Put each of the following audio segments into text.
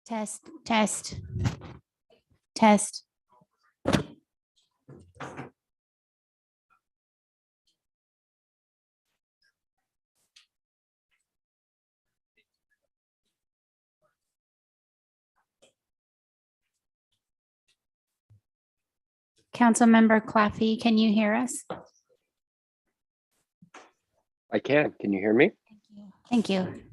Test, test, test. Councilmember Claffey, can you hear us? I can. Can you hear me? Thank you.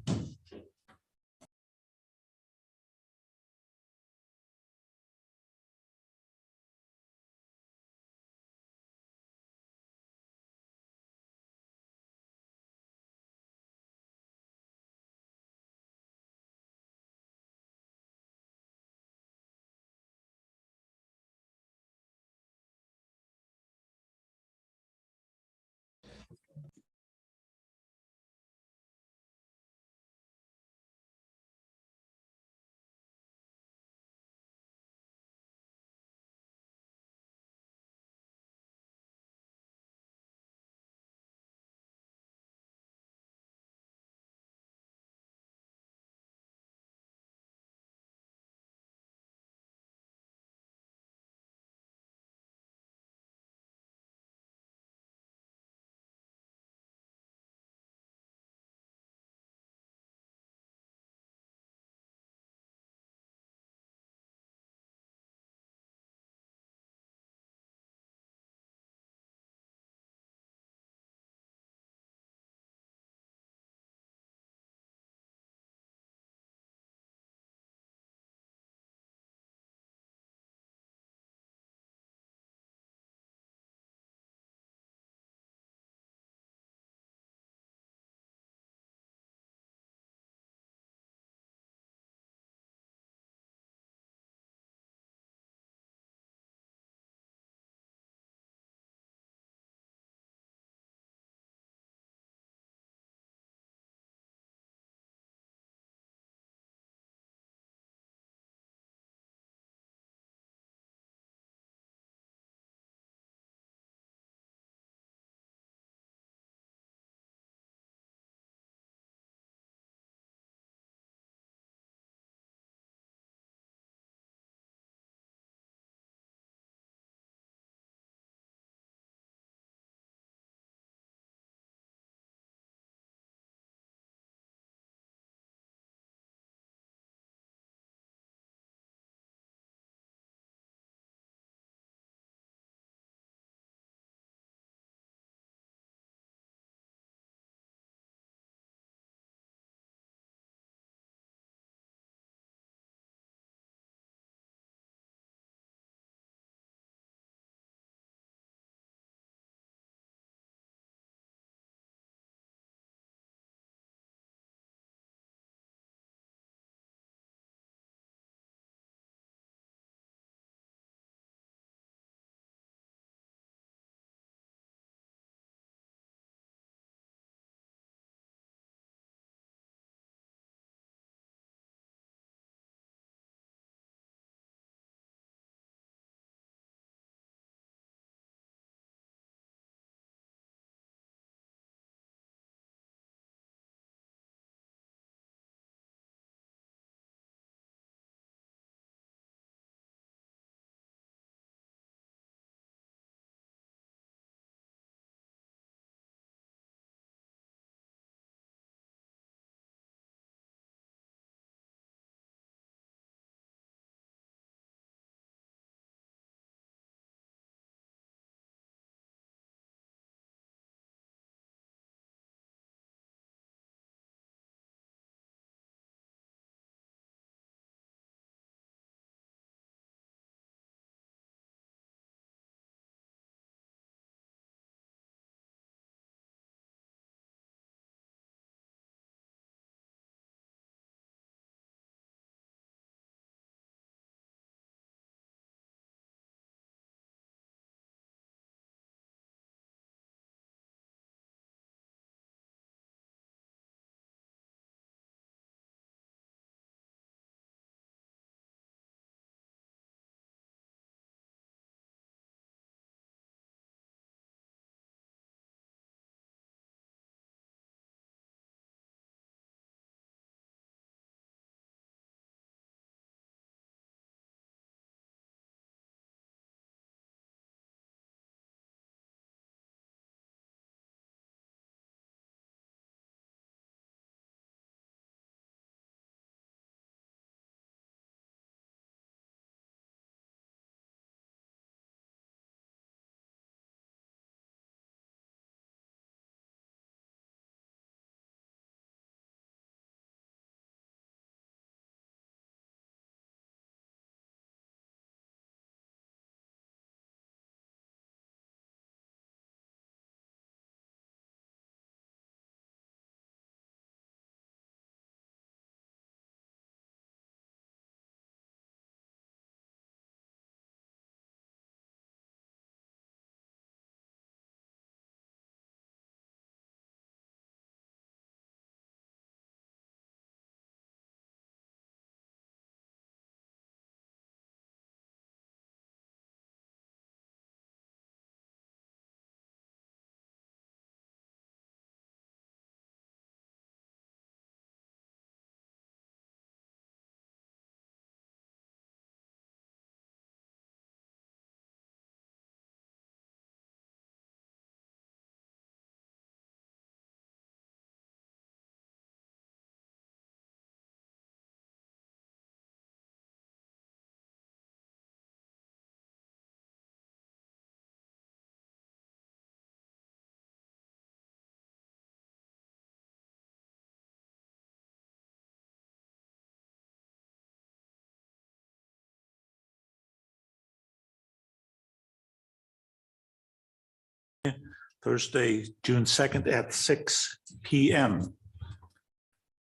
Thursday, June 2nd at 6 p.m.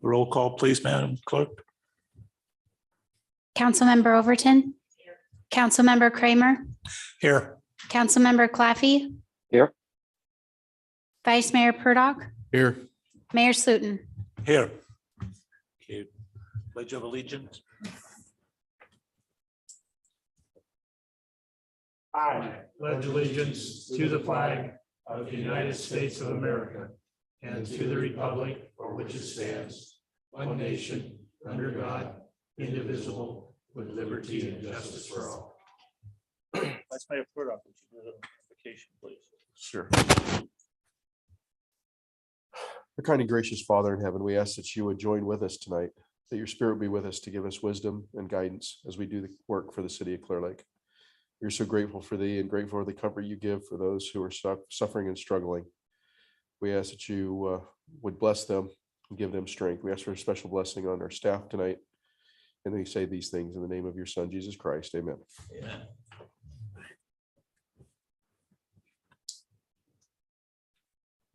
Roll call, please, Madam Clerk. Councilmember Overton. Councilmember Kramer. Here. Councilmember Claffey. Here. Vice Mayor Purdock. Here. Mayor Slutin. Here. Okay. Pledge of Allegiance. I pledge allegiance to the flag of the United States of America and to the republic for which it stands, one nation, under God, indivisible, with liberty and justice for all. Vice Mayor Purdock, would you do the notification, please? Sure. Our kind and gracious Father in heaven, we ask that you would join with us tonight, that your spirit be with us to give us wisdom and guidance as we do the work for the city of Clearlake. We're so grateful for thee and grateful for the comfort you give for those who are suffering and struggling. We ask that you would bless them and give them strength. We ask for a special blessing on our staff tonight. And we say these things in the name of your Son, Jesus Christ. Amen. Amen.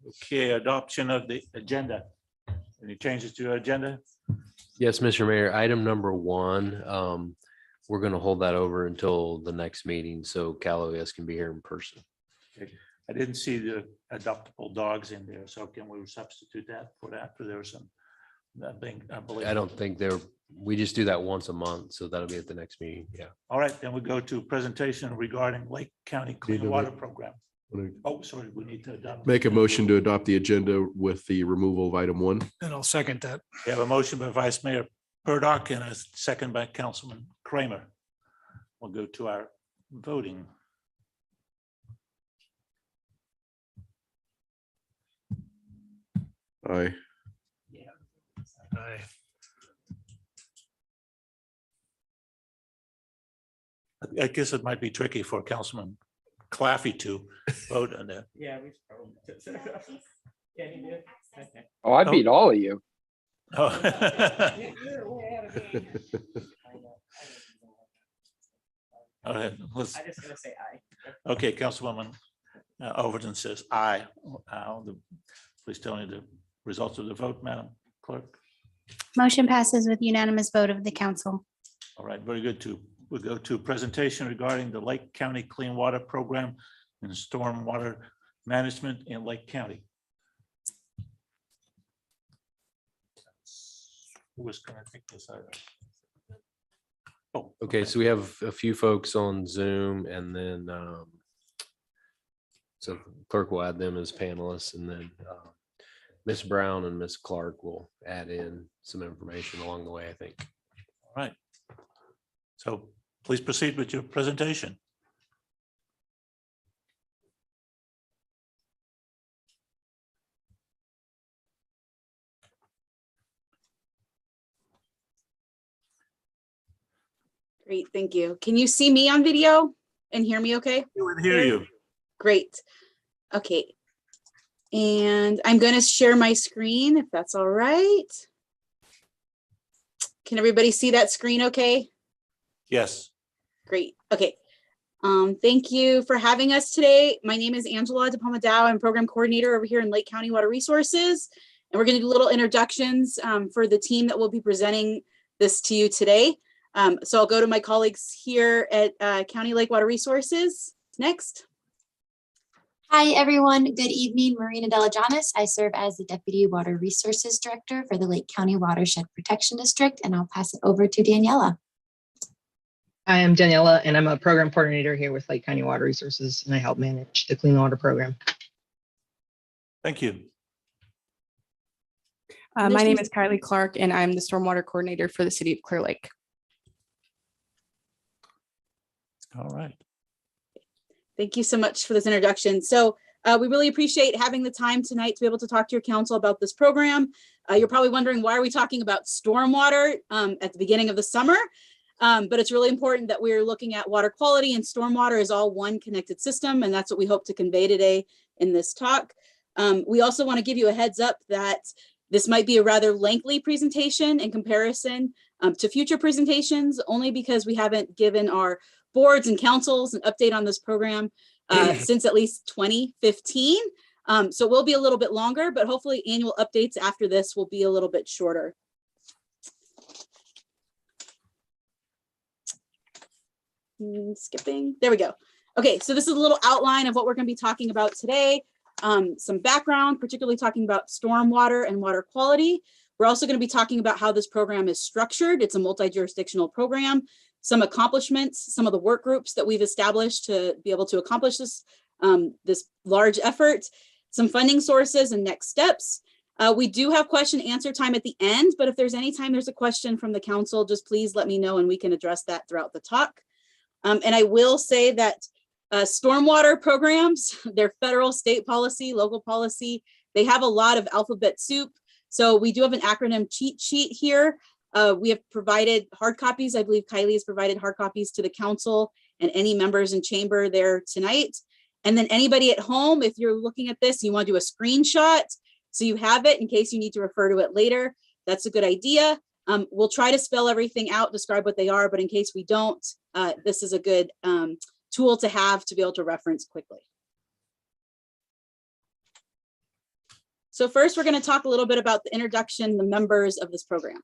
Okay, adoption of the agenda. Any changes to your agenda? Yes, Mr. Mayor, item number 1, we're going to hold that over until the next meeting so Cal OS can be here in person. I didn't see the adoptable dogs in there, so can we substitute that for that? There was some, I believe. I don't think we just do that once a month, so that'll be at the next meeting. Yeah. All right, then we go to presentation regarding Lake County Clean Water Program. Oh, sorry, we need to adopt. Make a motion to adopt the agenda with the removal of item 1. And I'll second that. We have a motion by Vice Mayor Purdock and a second by Councilman Kramer. We'll go to our voting. Aye. Aye. I guess it might be tricky for Councilman Claffey to vote on that. Yeah, we should probably. Can you do it? Okay. Oh, I beat all of you. Oh. You're way ahead of me. I know. All right, let's- I'm just gonna say aye. Okay, Councilwoman Overton says aye. Please tell me the results of the vote, Madam Clerk. Motion passes with unanimous vote of the council. All right, very good. We'll go to presentation regarding the Lake County Clean Water Program and stormwater management in Lake County. Who was going to take this item? Oh, Okay, so we have a few folks on Zoom and then so clerk will add them as panelists and then Ms. Brown and Ms. Clark will add in some information along the way, I think. All right. So please proceed with your presentation. Great, thank you. Can you see me on video and hear me okay? We would hear you. Great. Okay. And I'm going to share my screen if that's all right. Can everybody see that screen okay? Yes. Great. Okay. Thank you for having us today. My name is Angela DePalma-Dow. I'm program coordinator over here in Lake County Water Resources. And we're going to do little introductions for the team that will be presenting this to you today. So I'll go to my colleagues here at County Lake Water Resources next. Hi, everyone. Good evening. Marina Delajanis. I serve as the Deputy Water Resources Director for the Lake County Watershed Protection District, and I'll pass it over to Daniela. I am Daniela, and I'm a program coordinator here with Lake County Water Resources, and I help manage the Clean Water Program. Thank you. My name is Kylie Clark, and I'm the Stormwater Coordinator for the City of Clearlake. All right. Thank you so much for this introduction. So we really appreciate having the time tonight to be able to talk to your council about this program. You're probably wondering, why are we talking about stormwater at the beginning of the summer? But it's really important that we're looking at water quality, and stormwater is all one connected system. And that's what we hope to convey today in this talk. We also want to give you a heads up that this might be a rather lengthy presentation in comparison to future presentations, only because we haven't given our boards and councils an update on this program since at least 2015. So it will be a little bit longer, but hopefully annual updates after this will be a little bit shorter. Skipping, there we go. Okay, so this is a little outline of what we're going to be talking about today. Some background, particularly talking about stormwater and water quality. We're also going to be talking about how this program is structured. It's a multi-jurisdictional program, some accomplishments, some of the work groups that we've established to be able to accomplish this, this large effort, some funding sources and next steps. We do have question and answer time at the end, but if there's any time there's a question from the council, just please let me know and we can address that throughout the talk. And I will say that stormwater programs, they're federal, state policy, local policy, they have a lot of alphabet soup. So we do have an acronym cheat sheet here. We have provided hard copies. I believe Kylie has provided hard copies to the council and any members in chamber there tonight. And then anybody at home, if you're looking at this, you want to do a screenshot so you have it in case you need to refer to it later. That's a good idea. We'll try to spell everything out, describe what they are, but in case we don't, this is a good tool to have to be able to reference quickly. So first, we're going to talk a little bit about the introduction, the members of this program.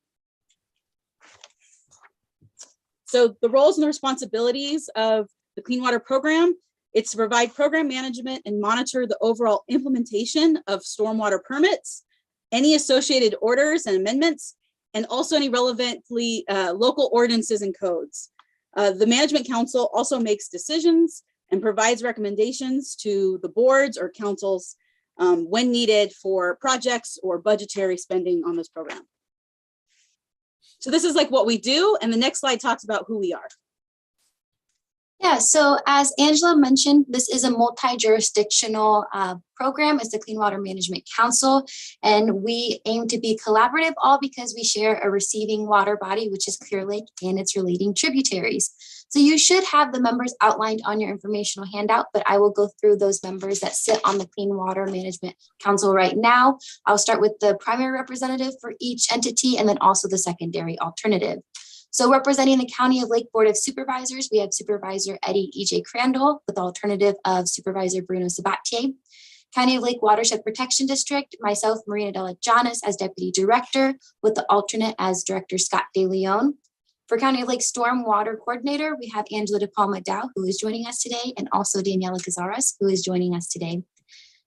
So the roles and the responsibilities of the Clean Water Program, it's to provide program management and monitor the overall implementation of stormwater permits, any associated orders and amendments, and also any relevantly local ordinances and codes. The Management Council also makes decisions and provides recommendations to the boards or councils when needed for projects or budgetary spending on this program. So this is like what we do, and the next slide talks about who we are. Yeah, so as Angela mentioned, this is a multi-jurisdictional program. It's the Clean Water Management Council, and we aim to be collaborative, all because we share a receiving water body, which is Clearlake, and its relating tributaries. So you should have the members outlined on your informational handout, but I will go through those members that sit on the Clean Water Management Council right now. I'll start with the primary representative for each entity and then also the secondary alternative. So representing the County of Lake Board of Supervisors, we have Supervisor Eddie E.J. Crandall with the alternative of Supervisor Bruno Sabatier. County of Lake Watershed Protection District, myself, Marina Della Janis as Deputy Director, with the alternate as Director Scott De Leon. For County of Lake Storm Water Coordinator, we have Angela De Palma Dow, who is joining us today, and also Daniela Cazares, who is joining us today.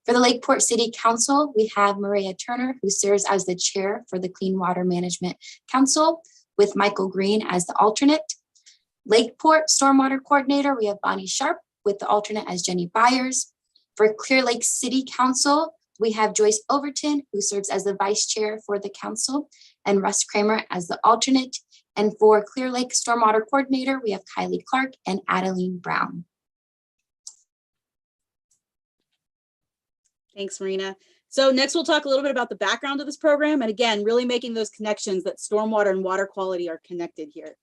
For the Lakeport City Council, we have Maria Turner, who serves as the Chair for the Clean Water Management Council, with Michael Green as the alternate. Lakeport Stormwater Coordinator, we have Bonnie Sharp with the alternate as Jenny Byers. For Clear Lake City Council, we have Joyce Overton, who serves as the Vice Chair for the council, and Russ Kramer as the alternate. And for Clear Lake Stormwater Coordinator, we have Kylie Clark and Adeline Brown. Thanks, Marina. So next we'll talk a little bit about the background of this program. And again, really making those connections that stormwater and water quality are connected here.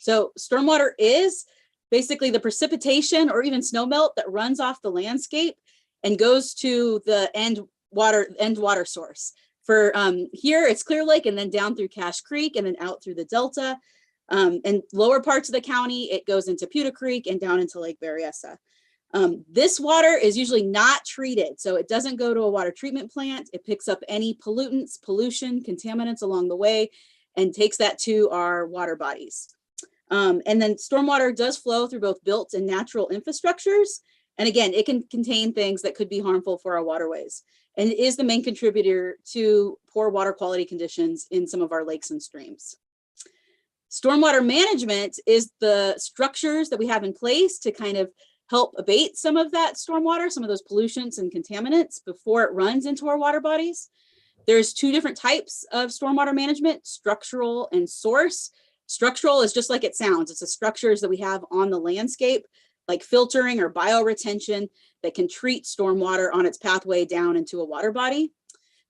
So stormwater is basically the precipitation or even snowmelt that runs off the landscape and goes to the end water source. For here, it's Clear Lake and then down through Cache Creek and then out through the Delta. And lower parts of the county, it goes into Pewter Creek and down into Lake Berryessa. This water is usually not treated, so it doesn't go to a water treatment plant. It picks up any pollutants, pollution, contaminants along the way and takes that to our water bodies. And then stormwater does flow through both built and natural infrastructures. And again, it can contain things that could be harmful for our waterways. And it is the main contributor to poor water quality conditions in some of our lakes and streams. Stormwater management is the structures that we have in place to kind of help abate some of that stormwater, some of those pollutants and contaminants before it runs into our water bodies. There's two different types of stormwater management, structural and source. Structural is just like it sounds. It's the structures that we have on the landscape, like filtering or bioretention that can treat stormwater on its pathway down into a water body.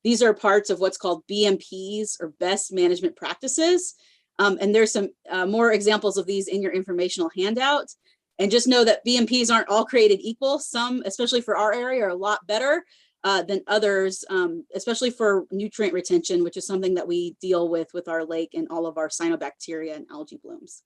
These are parts of what's called BMPs or best management practices. And there's some more examples of these in your informational handout. And just know that BMPs aren't all created equal. Some, especially for our area, are a lot better than others, especially for nutrient retention, which is something that we deal with our lake and all of our cyanobacteria and algae blooms.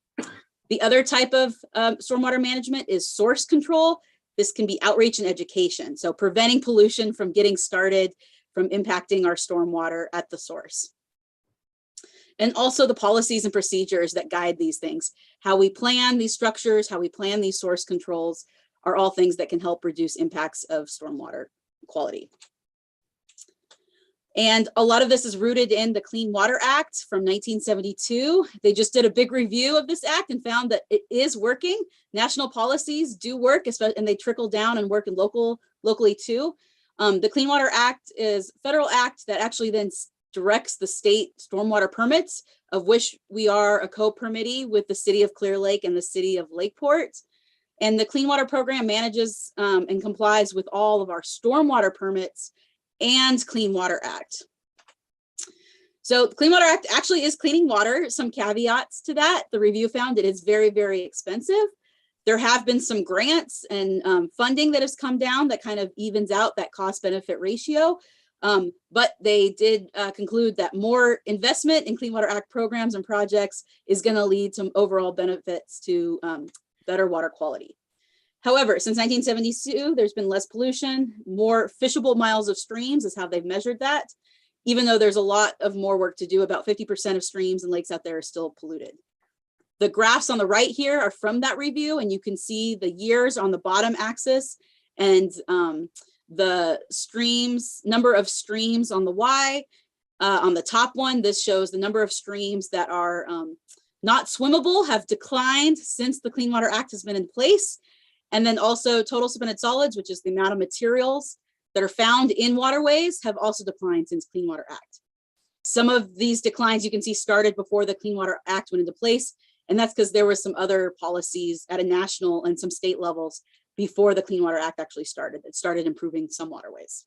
The other type of stormwater management is source control. this can be outreach and education. So preventing pollution from getting started, from impacting our stormwater at the source. And also the policies and procedures that guide these things. How we plan these structures, how we plan these source controls are all things that can help reduce impacts of stormwater quality. And a lot of this is rooted in the Clean Water Act from 1972. They just did a big review of this act and found that it is working. National policies do work, and they trickle down and work in locally too. The Clean Water Act is a federal act that actually then directs the state stormwater permits, of which we are a co-permittee with the city of Clearlake and the city of Lakeport. And the Clean Water Program manages and complies with all of our stormwater permits and Clean Water Act. So the Clean Water Act actually is cleaning water. Some caveats to that. The review found it is very, very expensive. There have been some grants and funding that has come down that kind of evens out that cost benefit ratio. But they did conclude that more investment in Clean Water Act programs and projects is going to lead to overall benefits to better water quality. However, since 1972, there's been less pollution, more fishable miles of streams is how they've measured that, even though there's a lot of more work to do. About 50% of streams and lakes out there are still polluted. The graphs on the right here are from that review, and you can see the years on the bottom axis and the streams, number of streams on the Y. On the top one, this shows the number of streams that are not swimmable have declined since the Clean Water Act has been in place. And then also total suspended solids, which is the amount of materials that are found in waterways, have also declined since Clean Water Act. Some of these declines you can see started before the Clean Water Act went into place. And that's because there were some other policies at a national and some state levels before the Clean Water Act actually started. It started improving some waterways.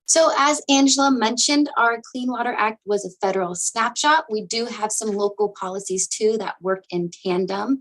So as Angela mentioned, our Clean Water Act was a federal snapshot. We do have some local policies too that work in tandem.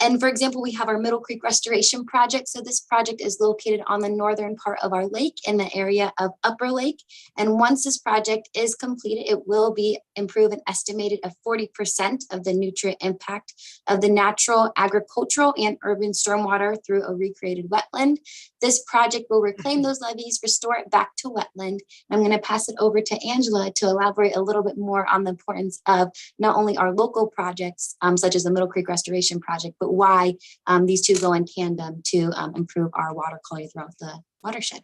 And for example, we have our Middle Creek Restoration Project. So this project is located on the northern part of our lake in the area of Upper Lake. And once this project is completed, it will be improve an estimated of 40% of the nutrient impact of the natural, agricultural, and urban stormwater through a recreated wetland. This project will reclaim those levees, restore it back to wetland. I'm going to pass it over to Angela to elaborate a little bit more on the importance of not only our local projects, such as the Middle Creek Restoration Project, but why these two go in tandem to improve our water quality throughout the watershed.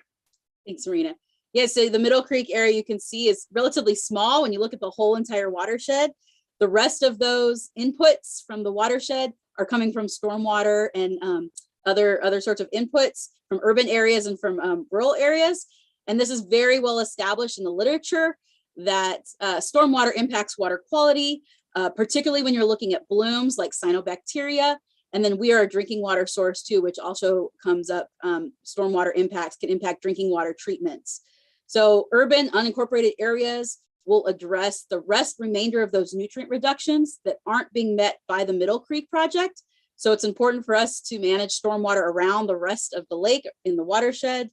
Thanks, Marina. Yeah, so the Middle Creek area you can see is relatively small when you look at the whole entire watershed. The rest of those inputs from the watershed are coming from stormwater and other sorts of inputs from urban areas and from rural areas. And this is very well established in the literature that stormwater impacts water quality, particularly when you're looking at blooms like cyanobacteria. And then we are a drinking water source too, which also comes up. Stormwater impacts can impact drinking water treatments. So urban unincorporated areas will address the remainder of those nutrient reductions that aren't being met by the Middle Creek project. So it's important for us to manage stormwater around the rest of the lake in the watershed.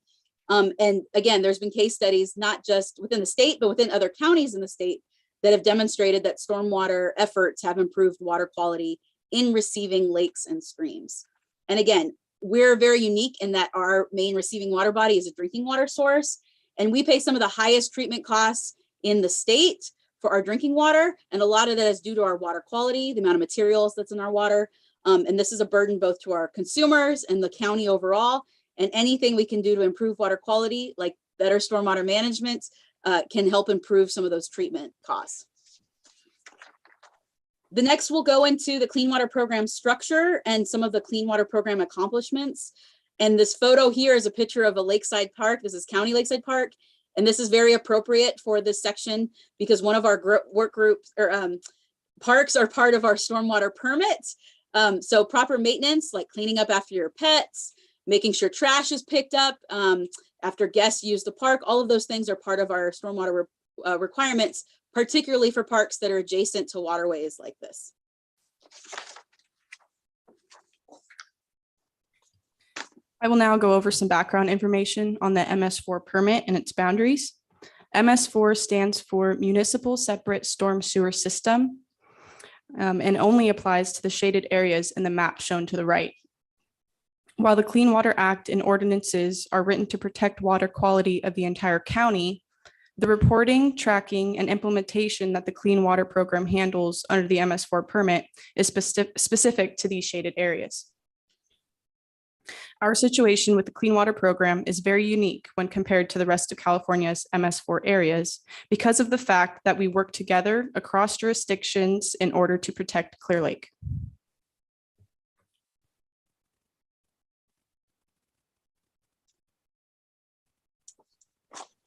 And again, there's been case studies, not just within the state, but within other counties in the state that have demonstrated that stormwater efforts have improved water quality in receiving lakes and streams. And again, we're very unique in that our main receiving water body is a drinking water source. And we pay some of the highest treatment costs in the state for our drinking water. And a lot of that is due to our water quality, the amount of materials that's in our water. And this is a burden both to our consumers and the county overall. And anything we can do to improve water quality, like better stormwater management, can help improve some of those treatment costs. The next we'll go into the Clean Water Program structure and some of the Clean Water Program accomplishments. And this photo here is a picture of a lakeside park. This is County Lakeside Park. And this is very appropriate for this section because one of our work groups or parks are part of our stormwater permit. So proper maintenance, like cleaning up after your pets, making sure trash is picked up after guests use the park. All of those things are part of our stormwater requirements, particularly for parks that are adjacent to waterways like this. I will now go over some background information on the MS4 permit and its boundaries. MS4 stands for Municipal Separate Storm Sewer System and only applies to the shaded areas in the map shown to the right. While the Clean Water Act and ordinances are written to protect water quality of the entire county, the reporting, tracking, and implementation that the Clean Water Program handles under the MS4 permit is specific to these shaded areas. Our situation with the Clean Water Program is very unique when compared to the rest of California's MS4 areas because of the fact that we work together across jurisdictions in order to protect Clearlake.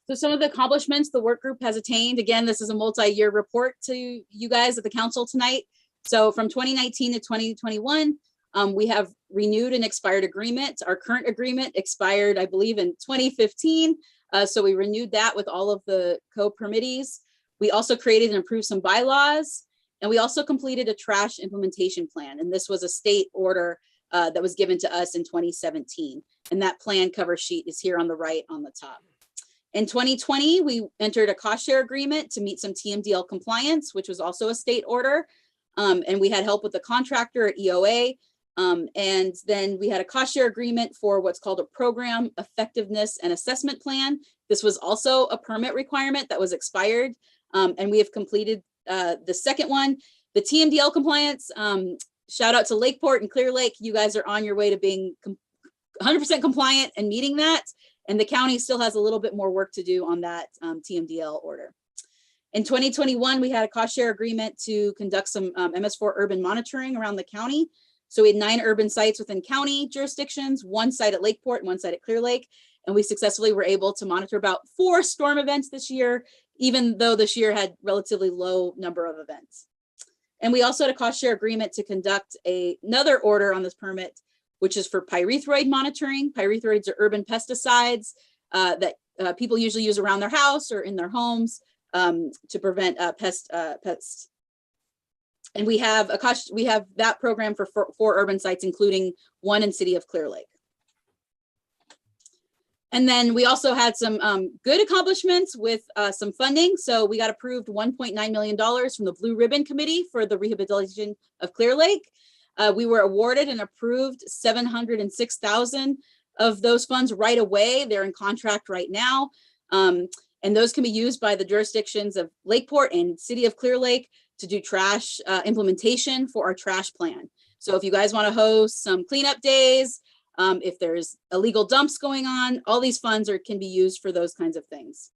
So some of the accomplishments the work group has attained, again, this is a multi-year report to you guys at the council tonight. So from 2019 to 2021, we have renewed an expired agreement. Our current agreement expired, I believe, in 2015. So we renewed that with all of the co-permittees. We also created and improved some bylaws, and we also completed a trash implementation plan. And this was a state order that was given to us in 2017. And that plan cover sheet is here on the right on the top. In 2020, we entered a cost share agreement to meet some Tmdl compliance, which was also a state order. And we had help with the contractor at EOA. And then we had a cost share agreement for what's called a program effectiveness and assessment plan. This was also a permit requirement that was expired. And we have completed the second one, the Tmdl compliance. Shout out to Lakeport and Clearlake. You guys are on your way to being 100% compliant and meeting that. And the county still has a little bit more work to do on that Tmdl order. In 2021, we had a cost share agreement to conduct some Ms4 Urban Monitoring around the county. So we had 9 urban sites within county jurisdictions, 1 site at Lakeport and 1 site at Clearlake. And we successfully were able to monitor about 4 storm events this year, even though this year had relatively low number of events. And we also had a cost share agreement to conduct another order on this permit, which is for pyrethroid monitoring. Pyrethroids are urban pesticides that people usually use around their house or in their homes to prevent pests. And we have that program for 4 urban sites, including 1 in city of Clearlake. And then we also had some good accomplishments with some funding. So we got approved $1.9 million from the Blue Ribbon Committee for the rehabilitation of Clearlake. We were awarded and approved $706,000 of those funds right away. They're in contract right now. And those can be used by the jurisdictions of Lakeport and city of Clearlake to do trash implementation for our trash plan. So if you guys want to host some cleanup days, if there's illegal dumps going on, all these funds can be used for those kinds of things.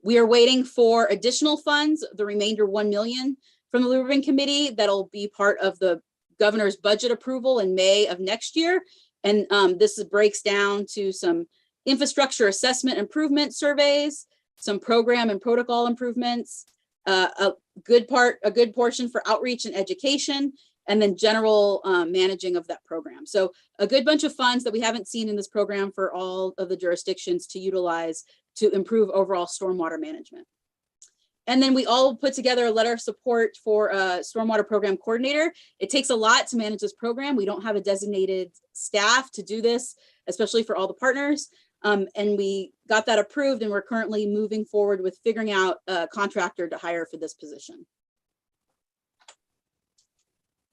We are waiting for additional funds, the remainder $1 million from the Blue Ribbon Committee that'll be part of the governor's budget approval in May of next year. And this breaks down to some infrastructure assessment improvement surveys, some program and protocol improvements, a good portion for outreach and education, and then general managing of that program. So a good bunch of funds that we haven't seen in this program for all of the jurisdictions to utilize to improve overall stormwater management. And then we all put together a letter of support for a stormwater program coordinator. It takes a lot to manage this program. We don't have a designated staff to do this, especially for all the partners. And we got that approved, and we're currently moving forward with figuring out a contractor to hire for this position.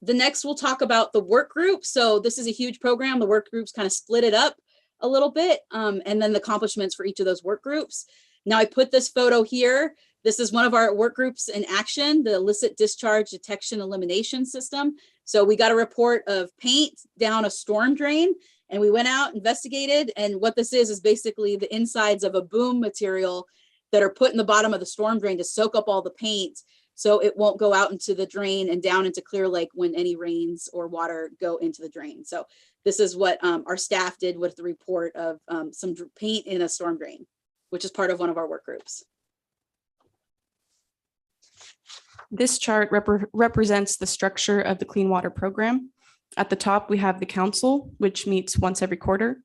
The next, we'll talk about the work group. So this is a huge program. The work groups kind of split it up a little bit, and then the accomplishments for each of those work groups. Now I put this photo here. This is one of our work groups in action, the Illicit Discharge Detection Elimination System. So we got a report of paint down a storm drain, and we went out, investigated, and what this is basically the insides of a boom material that are put in the bottom of the storm drain to soak up all the paint so it won't go out into the drain and down into Clearlake when any rains or water go into the drain. So this is what our staff did with the report of some paint in a storm drain, which is part of one of our work groups. This chart represents the structure of the Clean Water Program. At the top, we have the council, which meets once every quarter.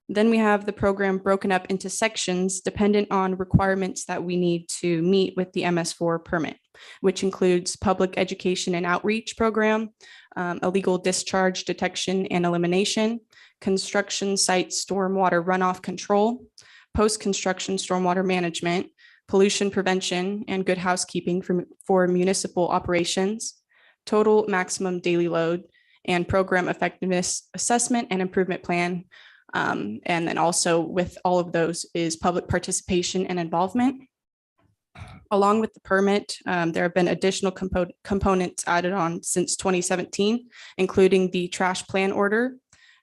Then we have the program broken up into sections dependent on requirements that we need to meet with the MS4 permit, which includes public education and outreach program, illegal discharge detection and elimination, construction site stormwater runoff control, post-construction stormwater management, pollution prevention, and good housekeeping for municipal operations, total maximum daily load, and program effectiveness assessment and improvement plan. And then also with all of those is public participation and involvement. Along with the permit, there have been additional components added on since 2017, including the trash plan order.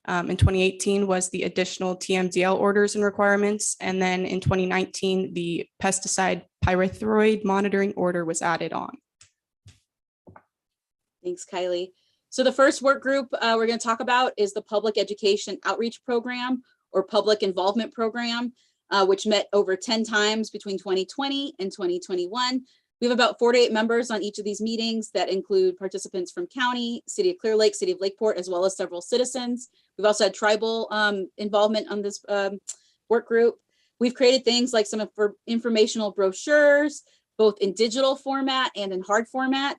In 2018 was the additional TMDL orders and requirements. And then in 2019, the pesticide pyrethroid monitoring order was added on. Thanks, Kylie. So the first work group we're going to talk about is the Public Education Outreach Program or Public Involvement Program, which met over 10 times between 2020 and 2021. We have about 48 members on each of these meetings that include participants from county, City of Clearlake, City of Lakeport, as well as several citizens. We've also had tribal involvement on this work group. We've created things like some informational brochures, both in digital format and in hard format.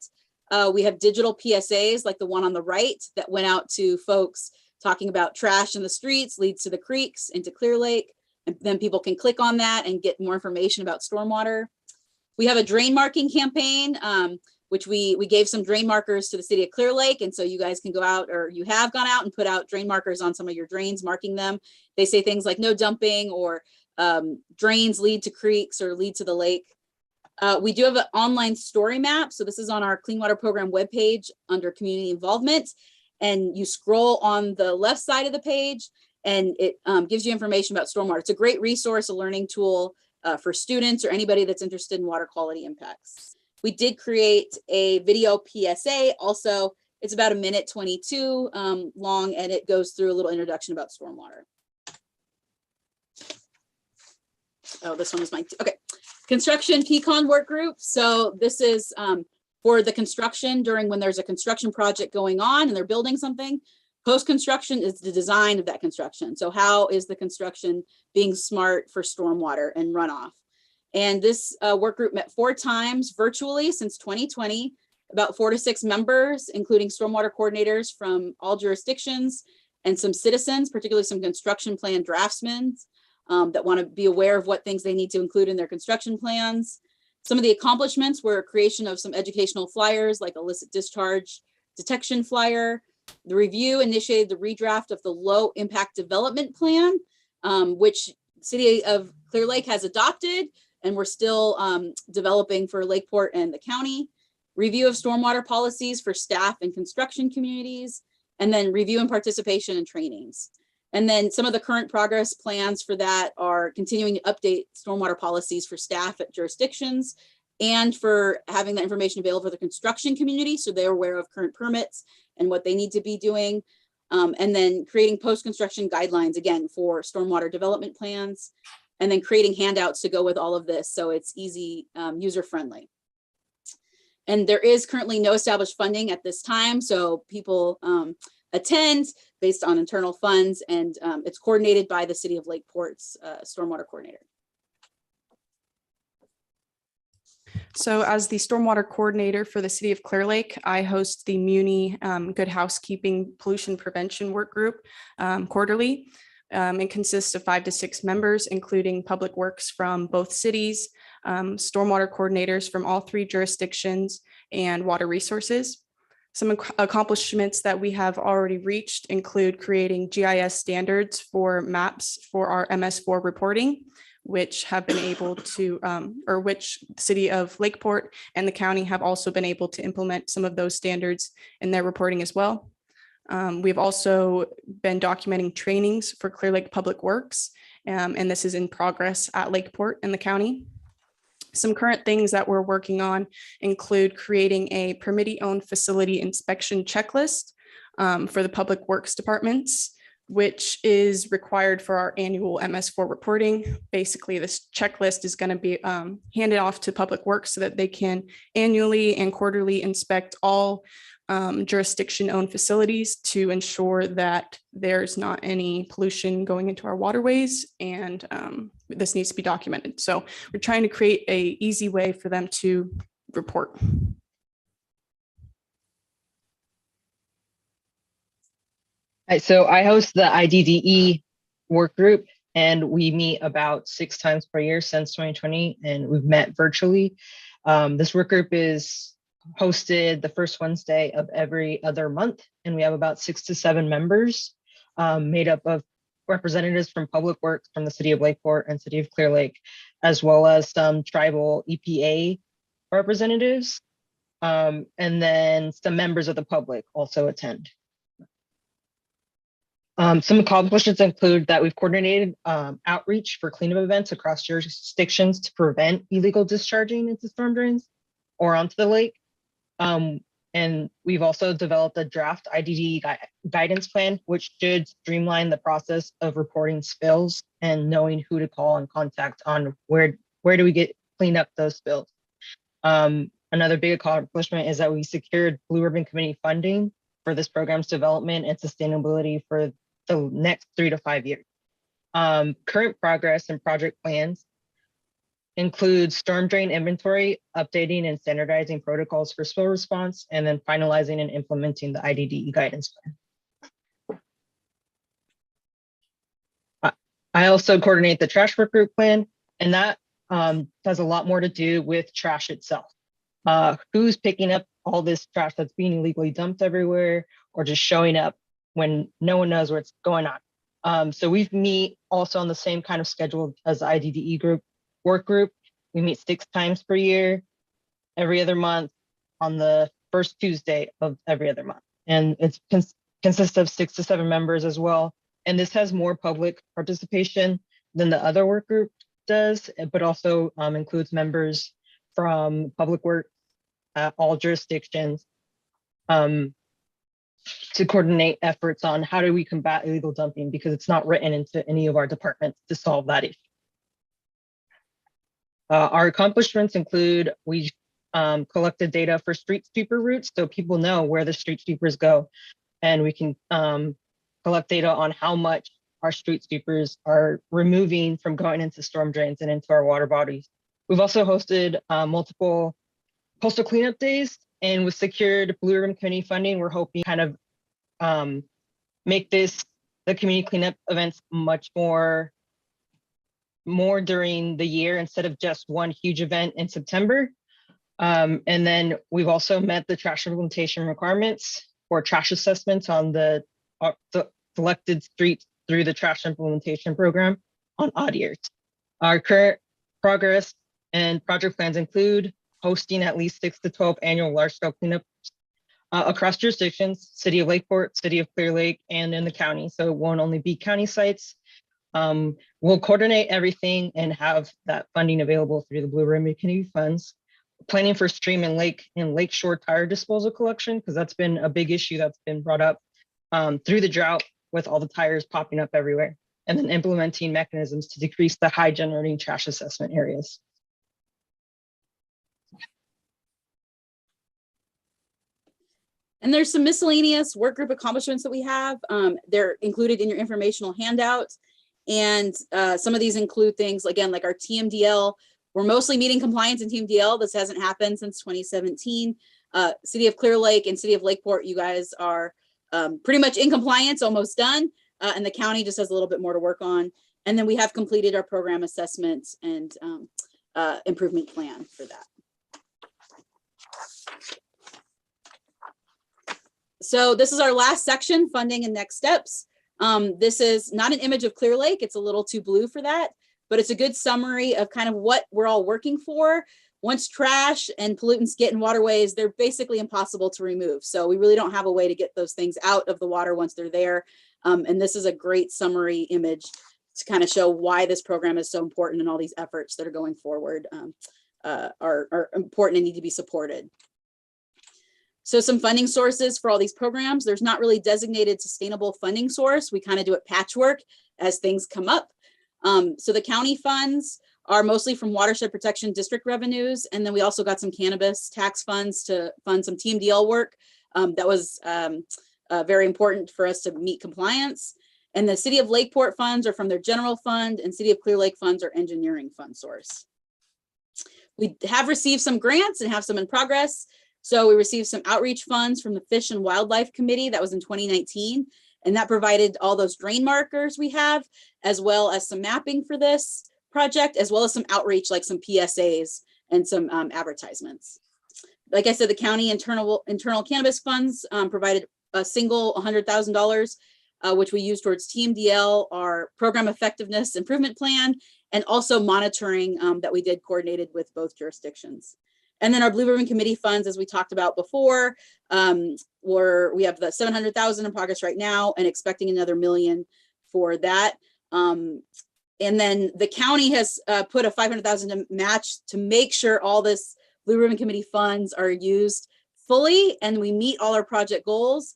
We have digital PSAs like the one on the right that went out to folks talking about trash in the streets leads to the creeks into Clearlake. And then people can click on that and get more information about stormwater. We have a drain marking campaign, which we gave some drain markers to the City of Clearlake. And so you guys can go out, or you have gone out and put out drain markers on some of your drains, marking them. They say things like no dumping, or drains lead to creeks or lead to the lake. We do have an online story map. So this is on our Clean Water Program webpage under community involvement. And you scroll on the left side of the page and it gives you information about stormwater. It's a great resource, a learning tool for students or anybody that's interested in water quality impacts. We did create a video PSA. Also, it's about 1:22 long, and it goes through a little introduction about stormwater. Oh, this one was mine. Okay. Construction Pecan work group. So this is for the construction during when there's a construction project going on and they're building something. Post-construction is the design of that construction. So how is the construction being smart for stormwater and runoff? And this work group met 4 times virtually since 2020, about 4 to 6 members, including stormwater coordinators from all jurisdictions and some citizens, particularly some construction plan draftsmen that want to be aware of what things they need to include in their construction plans. Some of the accomplishments were creation of some educational flyers like illicit discharge detection flyer. The review initiated the redraft of the low impact development plan, which City of Clearlake has adopted, and we're still developing for Lakeport and the county. Review of stormwater policies for staff and construction communities, and then review and participation in trainings. And then some of the current progress plans for that are continuing to update stormwater policies for staff at jurisdictions and for having that information available for the construction community so they're aware of current permits and what they need to be doing. And then creating post-construction guidelines, again, for stormwater development plans, and then creating handouts to go with all of this so it's easy, user-friendly. And there is currently no established funding at this time, so people attend based on internal funds, and it's coordinated by the City of Lakeport's stormwater coordinator. So as the stormwater coordinator for the City of Clearlake, I host the Muni Good Housekeeping Pollution Prevention Work Group quarterly. It consists of 5 to 6 members, including public works from both cities, stormwater coordinators from all 3 jurisdictions, and water resources. Some accomplishments that we have already reached include creating GIS standards for maps for our MS4 reporting, which have been able to, or which the City of Lakeport and the county have also been able to implement some of those standards in their reporting as well. We've also been documenting trainings for Clearlake Public Works, and this is in progress at Lakeport and the county. Some current things that we're working on include creating a Permittee-Owned facility inspection checklist for the public works departments, which is required for our annual MS4 reporting. Basically, this checklist is going to be handed off to public works so that they can annually and quarterly inspect all jurisdiction-owned facilities to ensure that there's not any pollution going into our waterways, and this needs to be documented. So we're trying to create an easy way for them to report. So I host the IDDE work group, and we meet about 6 times per year since 2020, and we've met virtually. This work group is hosted the first Wednesday of every other month, and we have about 6 to 7 members made up of representatives from Public Works from the City of Lakeport and City of Clearlake, as well as some tribal EPA representatives, and then some members of the public also attend. Some accomplishments include that we've coordinated outreach for cleanup events across jurisdictions to prevent illegal discharging into storm drains or onto the lake. And we've also developed a draft IDD guidance plan, which should streamline the process of reporting spills and knowing who to call and contact on where do we clean up those spills. Another big accomplishment is that we secured Blue Ribbon Committee funding for this program's development and sustainability for the next 3 to 5 years. Current progress and project plans include storm drain inventory, updating and standardizing protocols for spill response, and then finalizing and implementing the IDD guidance plan. I also coordinate the trash work group plan, and that has a lot more to do with trash itself. Who's picking up all this trash that's being illegally dumped everywhere or just showing up when no one knows what's going on. So we meet also on the same kind of schedule as the IDDE work group. We meet 6 times per year, every other month on the first Tuesday of every other month. And it consists of 6 to 7 members as well. And this has more public participation than the other work group does, but also includes members from Public Works at all jurisdictions to coordinate efforts on how do we combat illegal dumping, because it's not written into any of our departments to solve that issue. Our accomplishments include we collected data for street sweeper routes, so people know where the street sweepers go, and we can collect data on how much our street sweepers are removing from going into storm drains and into our water bodies. We've also hosted multiple coastal cleanup days, and with secured Blue Ribbon Committee funding, we're hoping kind of make the community cleanup events much more during the year instead of just one huge event in September. And then we've also met the trash implementation requirements for trash assessments on the selected streets through the trash implementation program on odd years. Our current progress and project plans include hosting at least 6 to 12 annual large-scale cleanups across jurisdictions, City of Lakeport, City of Clearlake, and in the county. So it won't only be county sites. We'll coordinate everything and have that funding available through the Blue Ribbon Committee funds. Planning for stream and lakeshore tire disposal collection, because that's been a big issue that's been brought up through the drought with all the tires popping up everywhere. And then implementing mechanisms to decrease the high generating trash assessment areas. And there's some miscellaneous work group accomplishments that we have. They're included in your informational handout. And some of these include things, again, like our TMDL. We're mostly meeting compliance in TMDL. This hasn't happened since 2017. City of Clearlake and City of Lakeport, you guys are pretty much in compliance, almost done. And the county just has a little bit more to work on. And then we have completed our program assessments and improvement plan for that. So this is our last section, funding and next steps. This is not an image of Clearlake. It's a little too blue for that, but it's a good summary of kind of what we're all working for. Once trash and pollutants get in waterways, they're basically impossible to remove. So we really don't have a way to get those things out of the water once they're there. And this is a great summary image to kind of show why this program is so important and all these efforts that are going forward are important and need to be supported. So some funding sources for all these programs. There's not really designated sustainable funding source. We kind of do it patchwork as things come up. So the county funds are mostly from watershed protection district revenues. And then we also got some cannabis tax funds to fund some TMDL work. That was very important for us to meet compliance. And the City of Lakeport funds are from their general fund, and City of Clearlake funds are engineering fund source. We have received some grants and have some in progress. So we received some outreach funds from the Fish and Wildlife Committee. That was in 2019. And that provided all those drain markers we have, as well as some mapping for this project, as well as some outreach, like some PSAs and some advertisements. Like I said, the county internal cannabis funds provided a single $100,000, which we use towards Tmdl, our program effectiveness improvement plan, and also monitoring that we did coordinated with both jurisdictions. And then our Blue Ribbon Committee funds, as we talked about before, we have the 700,000 in progress right now and expecting another $1 million for that. And then the county has put a 500,000 to match to make sure all this Blue Ribbon Committee funds are used fully and we meet all our project goals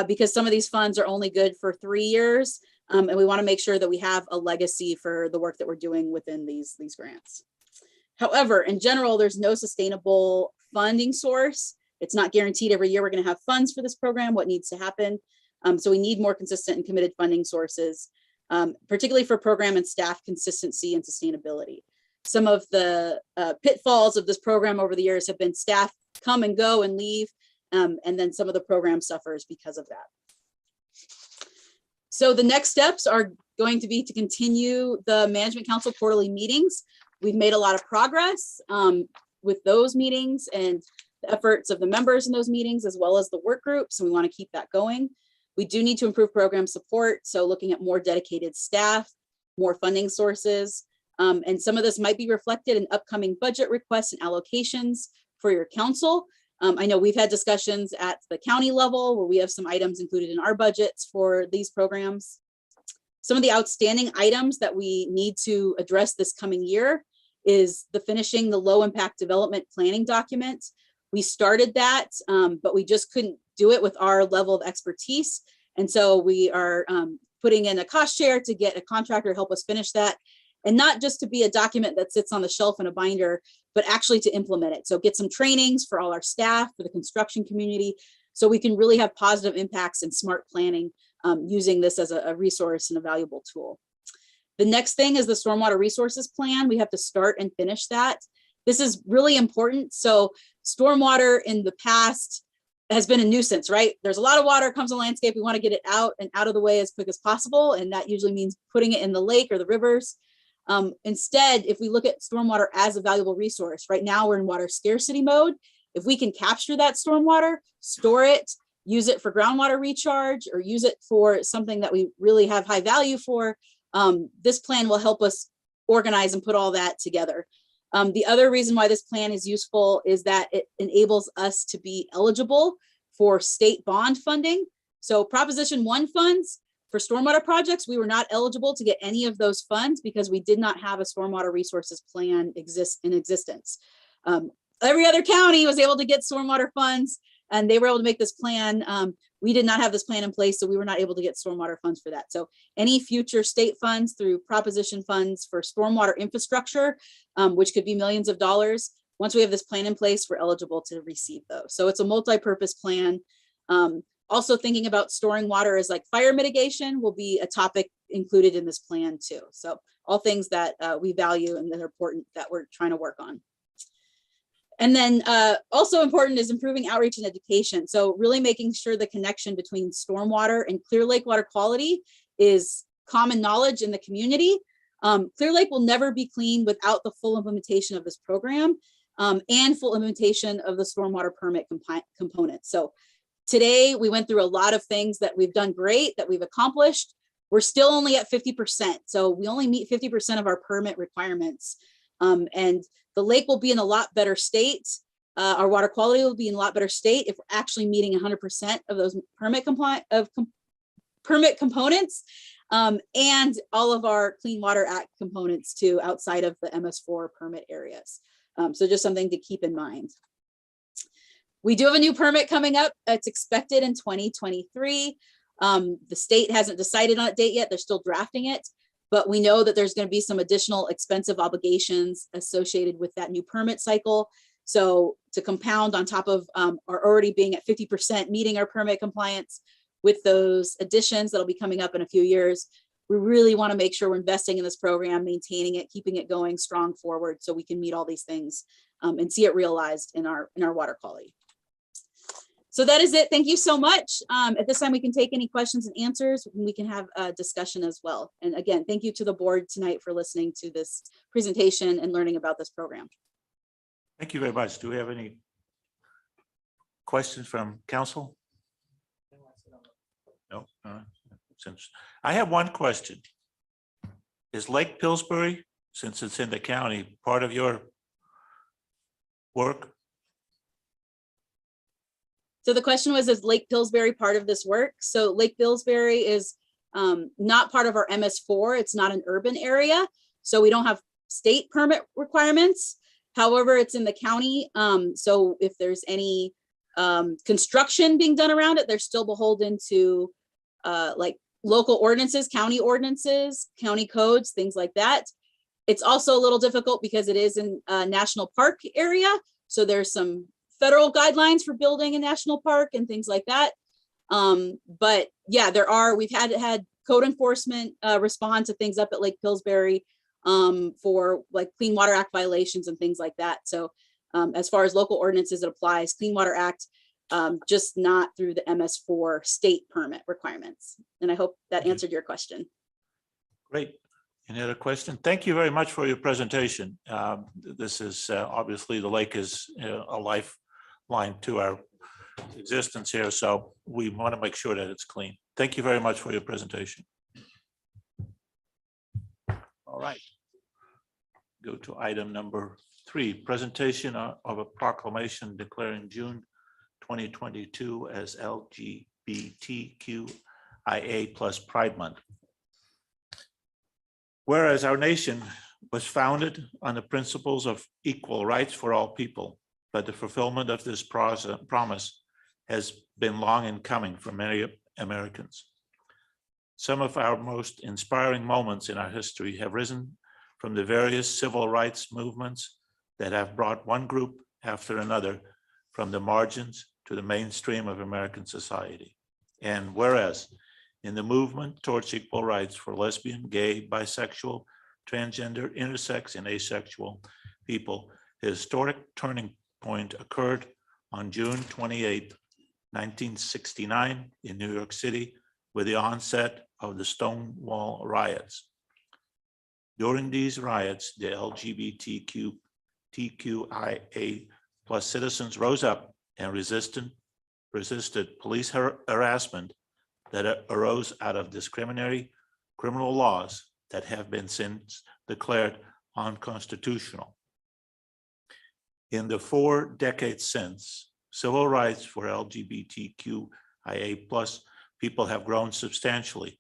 because some of these funds are only good for 3 years. And we want to make sure that we have a legacy for the work that we're doing within these grants. However, in general, there's no sustainable funding source. It's not guaranteed every year we're going to have funds for this program, what needs to happen. So we need more consistent and committed funding sources, particularly for program and staff consistency and sustainability. Some of the pitfalls of this program over the years have been staff come and go and leave, and then some of the program suffers because of that. So the next steps are going to be to continue the Management Council quarterly meetings. We've made a lot of progress with those meetings and the efforts of the members in those meetings, as well as the work groups, and we want to keep that going. We do need to improve program support, so looking at more dedicated staff, more funding sources, and some of this might be reflected in upcoming budget requests and allocations for your council. I know we've had discussions at the county level where we have some items included in our budgets for these programs. Some of the outstanding items that we need to address this coming year is finishing the low impact development planning document. We started that, but we just couldn't do it with our level of expertise. And so we are putting in a cost share to get a contractor to help us finish that. And not just to be a document that sits on the shelf in a binder, but actually to implement it. So get some trainings for all our staff, for the construction community, so we can really have positive impacts and smart planning using this as a resource and a valuable tool. The next thing is the stormwater resources plan. We have to start and finish that. This is really important. So stormwater in the past has been a nuisance, right? There's a lot of water comes in the landscape. We want to get it out and out of the way as quick as possible. And that usually means putting it in the lake or the rivers. Instead, if we look at stormwater as a valuable resource, right now we're in water scarcity mode. If we can capture that stormwater, store it, use it for groundwater recharge, or use it for something that we really have high value for, this plan will help us organize and put all that together. The other reason why this plan is useful is that it enables us to be eligible for state bond funding. So Proposition 1 funds for stormwater projects, we were not eligible to get any of those funds because we did not have a stormwater resources plan in existence. Every other county was able to get stormwater funds and they were able to make this plan. We did not have this plan in place, so we were not able to get stormwater funds for that. So any future state funds through proposition funds for stormwater infrastructure, which could be millions of dollars, once we have this plan in place, we're eligible to receive those. So it's a multi-purpose plan. Also thinking about storing water as like fire mitigation will be a topic included in this plan too. So all things that we value and that are important that we're trying to work on. And then also important is improving outreach and education. So really making sure the connection between stormwater and Clearlake water quality is common knowledge in the community. Clearlake will never be clean without the full implementation of this program and full implementation of the stormwater permit component. So today we went through a lot of things that we've done great, that we've accomplished. We're still only at 50%. So we only meet 50% of our permit requirements. And the lake will be in a lot better state. Our water quality will be in a lot better state if we're actually meeting 100% of those permit components and all of our Clean Water Act components too, outside of the MS4 permit areas. So just something to keep in mind. We do have a new permit coming up. It's expected in 2023. The state hasn't decided on a date yet. They're still drafting it. But we know that there's going to be some additional expensive obligations associated with that new permit cycle. So to compound on top of our already being at 50% meeting our permit compliance with those additions that'll be coming up in a few years, we really want to make sure we're investing in this program, maintaining it, keeping it going strong forward so we can meet all these things and see it realized in our water quality. So that is it. Thank you so much. At this time, we can take any questions and answers. We can have a discussion as well. And again, thank you to the board tonight for listening to this presentation and learning about this program. Thank you very much. Do we have any Questions from council? No. Since I have one question. Is Lake Pillsbury, since it's in the county, part of your work? So the question was, is Lake Pillsbury part of this work? So Lake Pillsbury is not part of our MS4. It's not an urban area. So we don't have state permit requirements. However, it's in the county. So if there's any construction being done around it, they're still beholden to like local ordinances, county codes, things like that. It's also a little difficult because it is in a national park area. So there's some federal guidelines for building a national park and things like that. But yeah, we've had code enforcement respond to things up at Lake Pillsbury for like Clean Water Act violations and things like that. So as far as local ordinances, it applies Clean Water Act, just not through the MS4 state permit requirements. And I hope that answered your question. Great. Any other question? Thank you very much for your presentation. This is obviously the lake is a lifeline to our existence here, so we want to make sure that it's clean. Thank you very much for your presentation. All right. Go to item number 3, presentation of a proclamation declaring June 2022 as LGBTQIA+ Pride Month. Whereas our nation was founded on the principles of equal rights for all people, but the fulfillment of this promise has been long in coming for many Americans. Some of our most inspiring moments in our history have risen from the various civil rights movements that have brought one group after another from the margins to the mainstream of American society. And whereas in the movement towards equal rights for lesbian, gay, bisexual, transgender, intersex, and asexual people, a historic turning point occurred on June 28, 1969 in New York City with the onset of the Stonewall riots. During these riots, the LGBTQIA+ citizens rose up and resisted police harassment that arose out of discriminatory criminal laws that have been since declared unconstitutional. In the 4 decades since, civil rights for LGBTQIA+ people have grown substantially,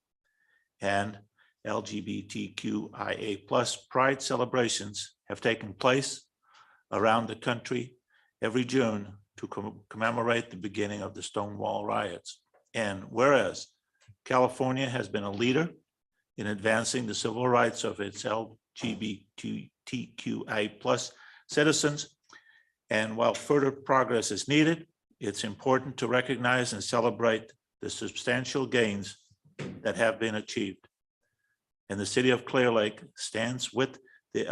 and LGBTQIA+ pride celebrations have taken place around the country every June to commemorate the beginning of the Stonewall riots. And whereas California has been a leader in advancing the civil rights of its LGBTQIA+ citizens, and while further progress is needed, it's important to recognize and celebrate the substantial gains that have been achieved. And the city of Clearlake stands with the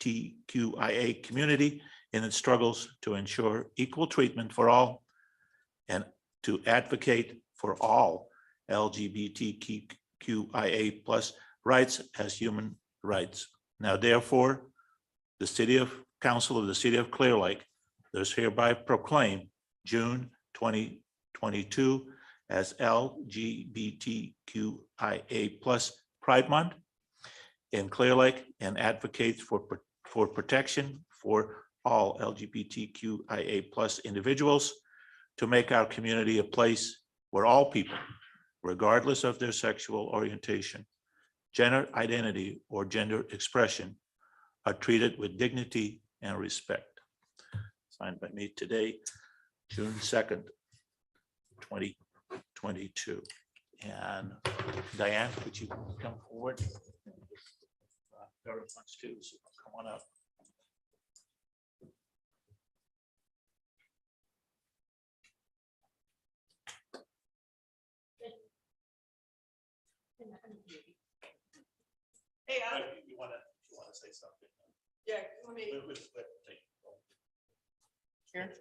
LGBTQIA community in its struggles to ensure equal treatment for all and to advocate for all LGBTQIA+ rights as human rights. Now, therefore, the City Council of the City of Clearlake does hereby proclaim June 2022 as LGBTQIA+ Pride Month in Clearlake and advocates for protection for all LGBTQIA+ individuals to make our community a place where all people, regardless of their sexual orientation, gender identity, or gender expression, are treated with dignity and respect. Signed by me today, June 2nd, 2022. And Diane, would you come forward? Very much too, so come on up. Hey, you want to say something? yeah, let me. Here.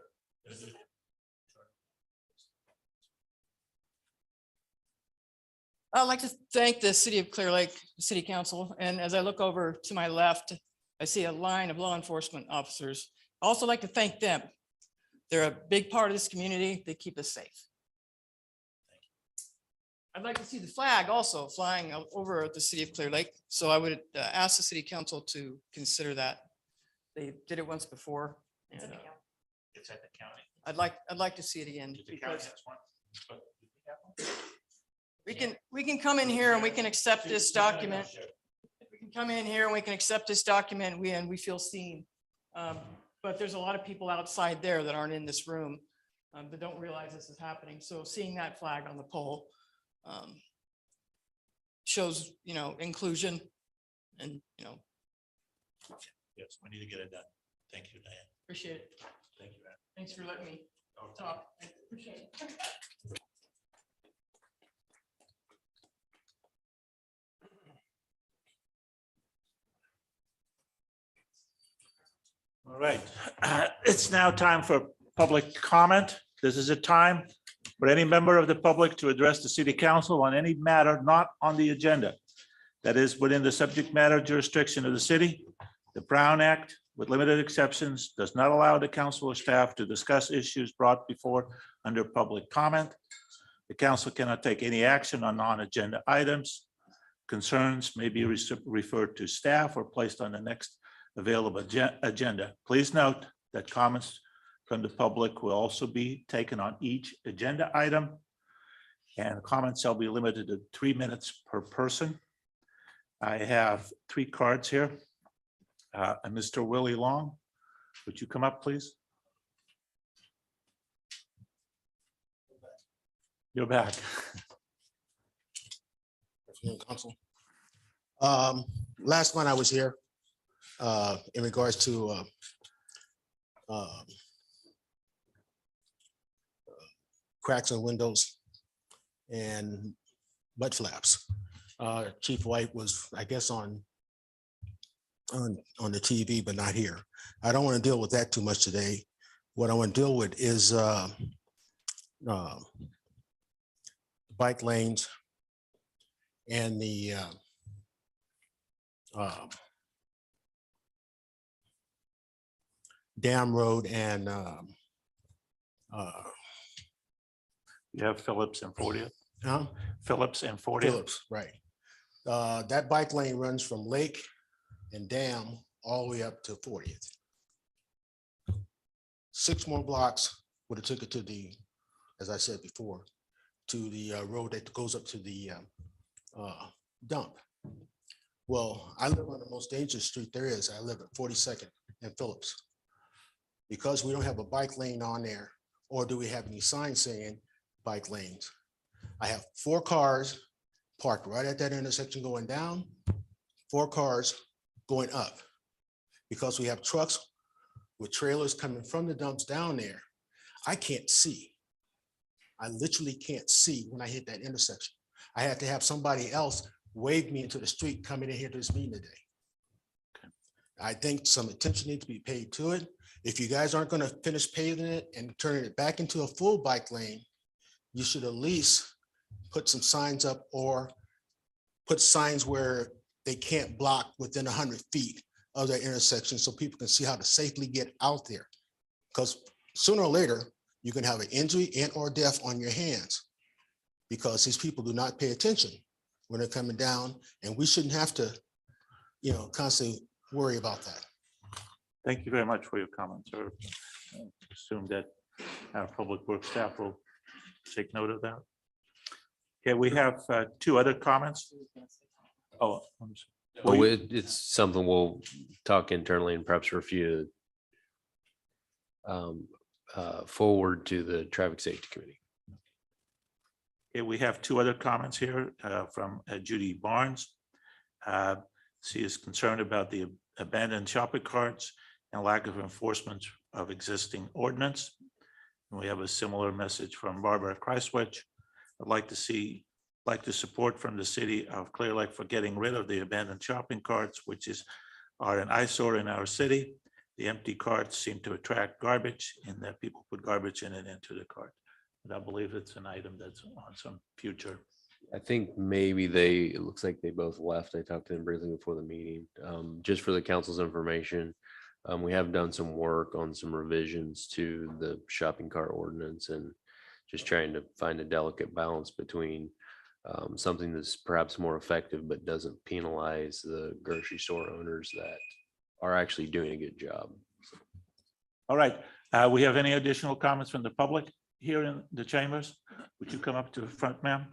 I'd like to thank the City of Clear Lake City Council, and as I look over to my left, I see a line of law enforcement officers. I also like to thank them. They're a big part of this community. They keep us safe. I'd like to see the flag also flying over at the city of Clear Lake. So I would ask the city council to consider that. They did it once before. And, It's at the county. I'd like to see it again. The county Because has one, but we have one. we can come in here and we can accept this document. We can come in here and we can accept this document and we feel seen. But there's a lot of people outside there that aren't in this room that don't realize this is happening. So seeing that flag on the pole shows, inclusion and, Yes, we need to get it done. Thank you, Diane. appreciate it. Thank you, Ann. Thanks for letting me talk. I appreciate it. All right, it's now time for public comment. This is a time for any member of the public to address the city council on any matter not on the agenda that is within the subject matter jurisdiction of the city. The Brown Act, with limited exceptions, does not allow the council or staff to discuss issues brought before under public comment. The council cannot take any action on non-agenda items. Concerns may be referred to staff or placed on the next available agenda. Please note that comments from the public will also be taken on each agenda item, and comments shall be limited to 3 minutes per person. I have 3 cards here. And Mr. Willie Long, would you come up, please? You're back. Afternoon, Council. Last month I was here in regards to cracks in windows and mud flaps. Chief White was, I guess, on the TV, but not here. I don't want to deal with that too much today. What I want to deal with is bike lanes and the Dam Road and You have Phillips and 40th. huh? Phillips and 40th. Phillips, right. That bike lane runs from Lake and Dam all the way up to 40th. 6 more blocks would have took it to the, as I said before, to the road that goes up to the dump. Well, I live on the most dangerous street there is. I live at 42nd and Phillips. Because we don't have a bike lane on there, or do we have any signs saying bike lanes? I have 4 cars parked right at that intersection going down, 4 cars going up. Because we have trucks with trailers coming from the dumps down there, I can't see. I literally can't see when I hit that intersection. I had to have somebody else wave me into the street coming in here to this meeting today. I think some attention needs to be paid to it. If you guys aren't going to finish paving it and turning it back into a full bike lane, you should at least put some signs up or put signs where they can't block within 100 feet of that intersection so people can see how to safely get out there. Because sooner or later, you can have an injury and or death on your hands because these people do not pay attention when they're coming down, and we shouldn't have to, constantly worry about that. Thank you very much for your comments, sir. I assume that our public works staff will take note of that. Okay, we have 2 other comments. Oh, I'm sorry. Well, it's something we'll talk internally and perhaps review forward to the Traffic Safety Committee. Okay, we have 2 other comments here from Judy Barnes. She is concerned about the abandoned shopping carts and lack of enforcement of existing ordinance. And we have a similar message from Barbara Christwich. I'd like to support from the city of Clear Lake for getting rid of the abandoned shopping carts, which are an eyesore in our city. The empty carts seem to attract garbage, and that people put garbage in and into the cart. But I believe it's an item that's on some future. I think maybe it looks like they both left. I talked to them briefly before the meeting. Just for the council's information, We have done some work on some revisions to the shopping cart ordinance and just trying to find a delicate balance between something that's perhaps more effective but doesn't penalize the grocery store owners that are actually doing a good job. All right, we have any additional comments from the public here in the chambers? Would you come up to the front, ma'am?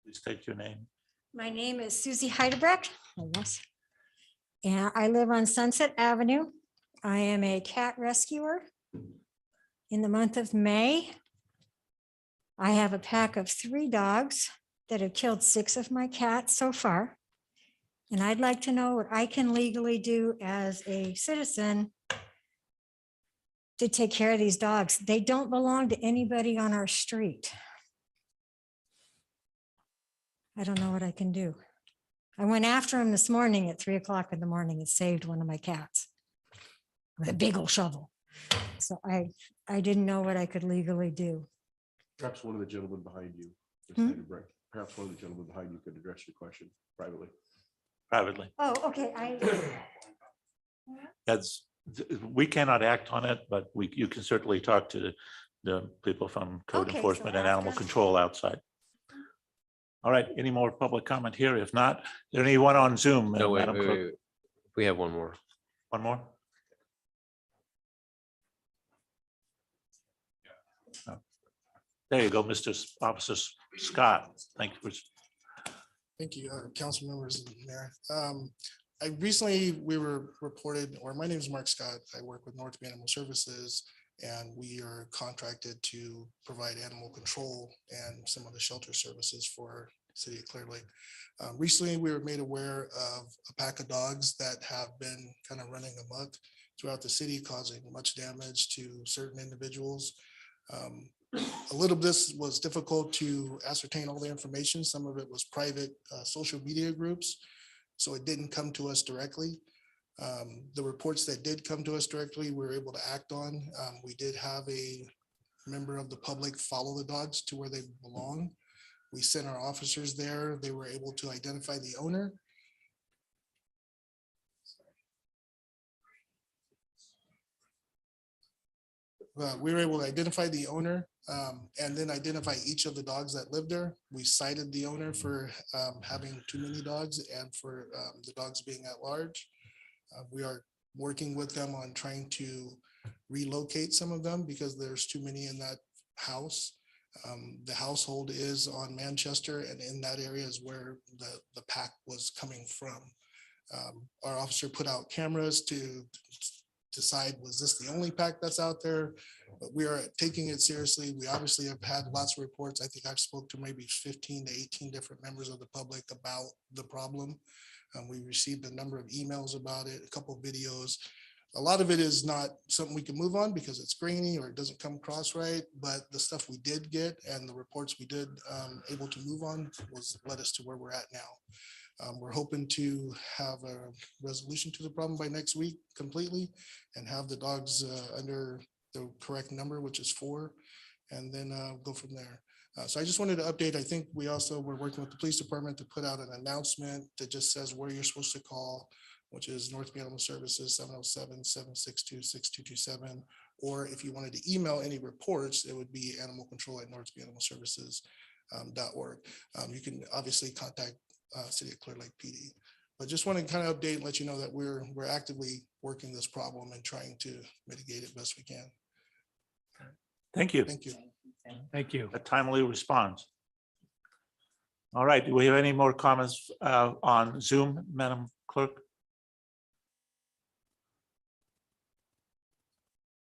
Please state your name. My name is Susie Heidebrecht. And I live on Sunset Avenue. I am a cat rescuer. In the month of May, I have a pack of 3 dogs that have killed 6 of my cats so far. And I'd like to know what I can legally do as a citizen to take care of these dogs. They don't belong to anybody on our street. I don't know what I can do. I went after him this morning at 3 o'clock in the morning and saved one of my cats with a big old shovel. So I didn't know what I could legally do. Perhaps one of the gentlemen behind you, Ms. Hmm? Heidenreich, perhaps one of the gentlemen behind you could address your question privately. Privately. Oh, okay. We cannot act on it, but you can certainly talk to the people from code Okay, so enforcement and animal after- control outside. All right, any more public comment here? If not, is there anyone on Zoom? No, wait, Madam Clerk? wait. We have one more. One more? Oh. There you go, Mr. Officer Scott. Thank you for. Thank you, council members and mayor. We were reported, or my name is Mark Scott. I work with North Bay Animal Services, and we are contracted to provide animal control and some of the shelter services for the city of Clearlake. Recently, we were made aware of a pack of dogs that have been kind of running amok throughout the city, causing much damage to certain individuals. A little of this was difficult to ascertain all the information. Some of it was private social media groups, so it didn't come to us directly. The reports that did come to us directly, we were able to act on. We did have a member of the public follow the dogs to where they belong. We sent our officers there. They were able to identify the owner. We were able to identify the owner and then identify each of the dogs that lived there. We cited the owner for having too many dogs and for the dogs being at large. We are working with them on trying to relocate some of them because there's too many in that house. The household is on Manchester, and in that area is where the pack was coming from. Our officer put out cameras to decide, was this the only pack that's out there? But we are taking it seriously. We obviously have had lots of reports. I think I've spoke to maybe 15 to 18 different members of the public about the problem. We received a number of emails about it, a couple of videos. A lot of it is not something we can move on because it's grainy or it doesn't come across right, but the stuff we did get and the reports we did able to move on led us to where we're at now. We're hoping to have a resolution to the problem by next week completely and have the dogs under the correct number, which is 4, and then go from there. So I just wanted to update. I think we also were working with the police department to put out an announcement that just says where you're supposed to call, which is North Bay Animal Services 707-762-6227. Or if you wanted to email any reports, it would be animalcontrol@northbayanimalservices.org. You can obviously contact City of Clearlake PD. But just want to kind of update and let you know that we're actively working this problem and trying to mitigate it best we can. Thank you. Thank you. Thank you. A timely response. All right, do we have any more comments on Zoom, Madam Clerk?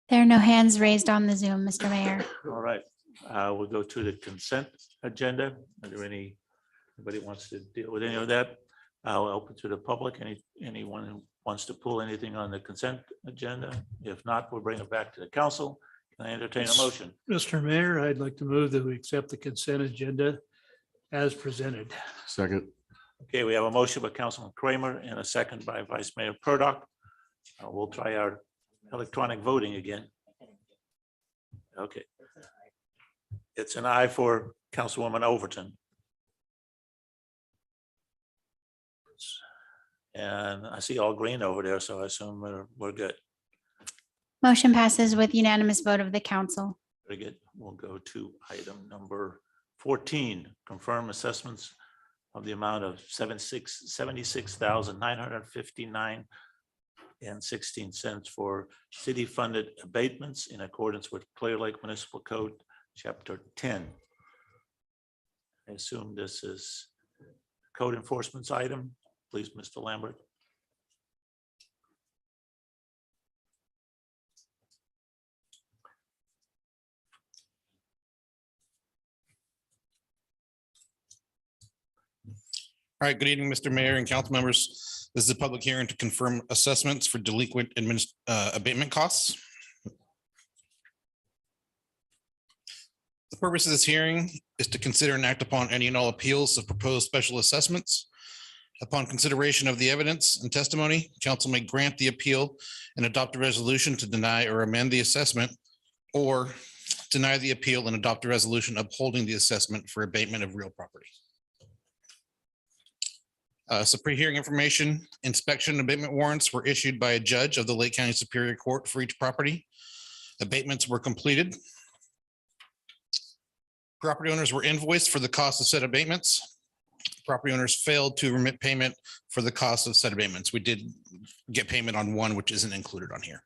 There are no hands raised on the Zoom, Mr. Mayor. All right, we'll go to the consent agenda. Are there anybody wants to deal with any of that? I'll open to the public. Anyone who wants to pull anything on the consent agenda? If not, we'll bring it back to the council. Can I entertain a motion? Mr. Mayor, I'd like to move that we accept the consent agenda as presented. Second. Okay, we have a motion by Councilman Kramer and a second by Vice Mayor Purdock. We'll try our electronic voting again. Okay. It's an aye for Councilwoman Overton. abatements. And I see all green over there, so I assume we're good. Motion passes with unanimous vote of the council. Very good. We'll go to item number 14, confirm assessments of the amount of $76,959.16 for city-funded abatements in accordance with Clearlake Municipal Code, Chapter 10. I assume this is code enforcement's item. Please, Mr. Lambert. All right, good evening, Mr. Mayor and council members. This is a public hearing to confirm assessments for delinquent abatement costs. The purpose of this hearing is to consider and act upon any and all appeals of proposed special assessments. Upon consideration of the evidence and testimony, council may grant the appeal and adopt a resolution to deny or amend the assessment, or deny the appeal and adopt a resolution upholding the assessment for abatement of real property. So pre-hearing information, inspection and abatement warrants were issued by a judge of the Lake County Superior Court for each property. Abatements were completed. Property owners were invoiced for the cost of said abatements. Property owners failed to remit payment for the cost of said abatements. We did get payment on one, which isn't included on here.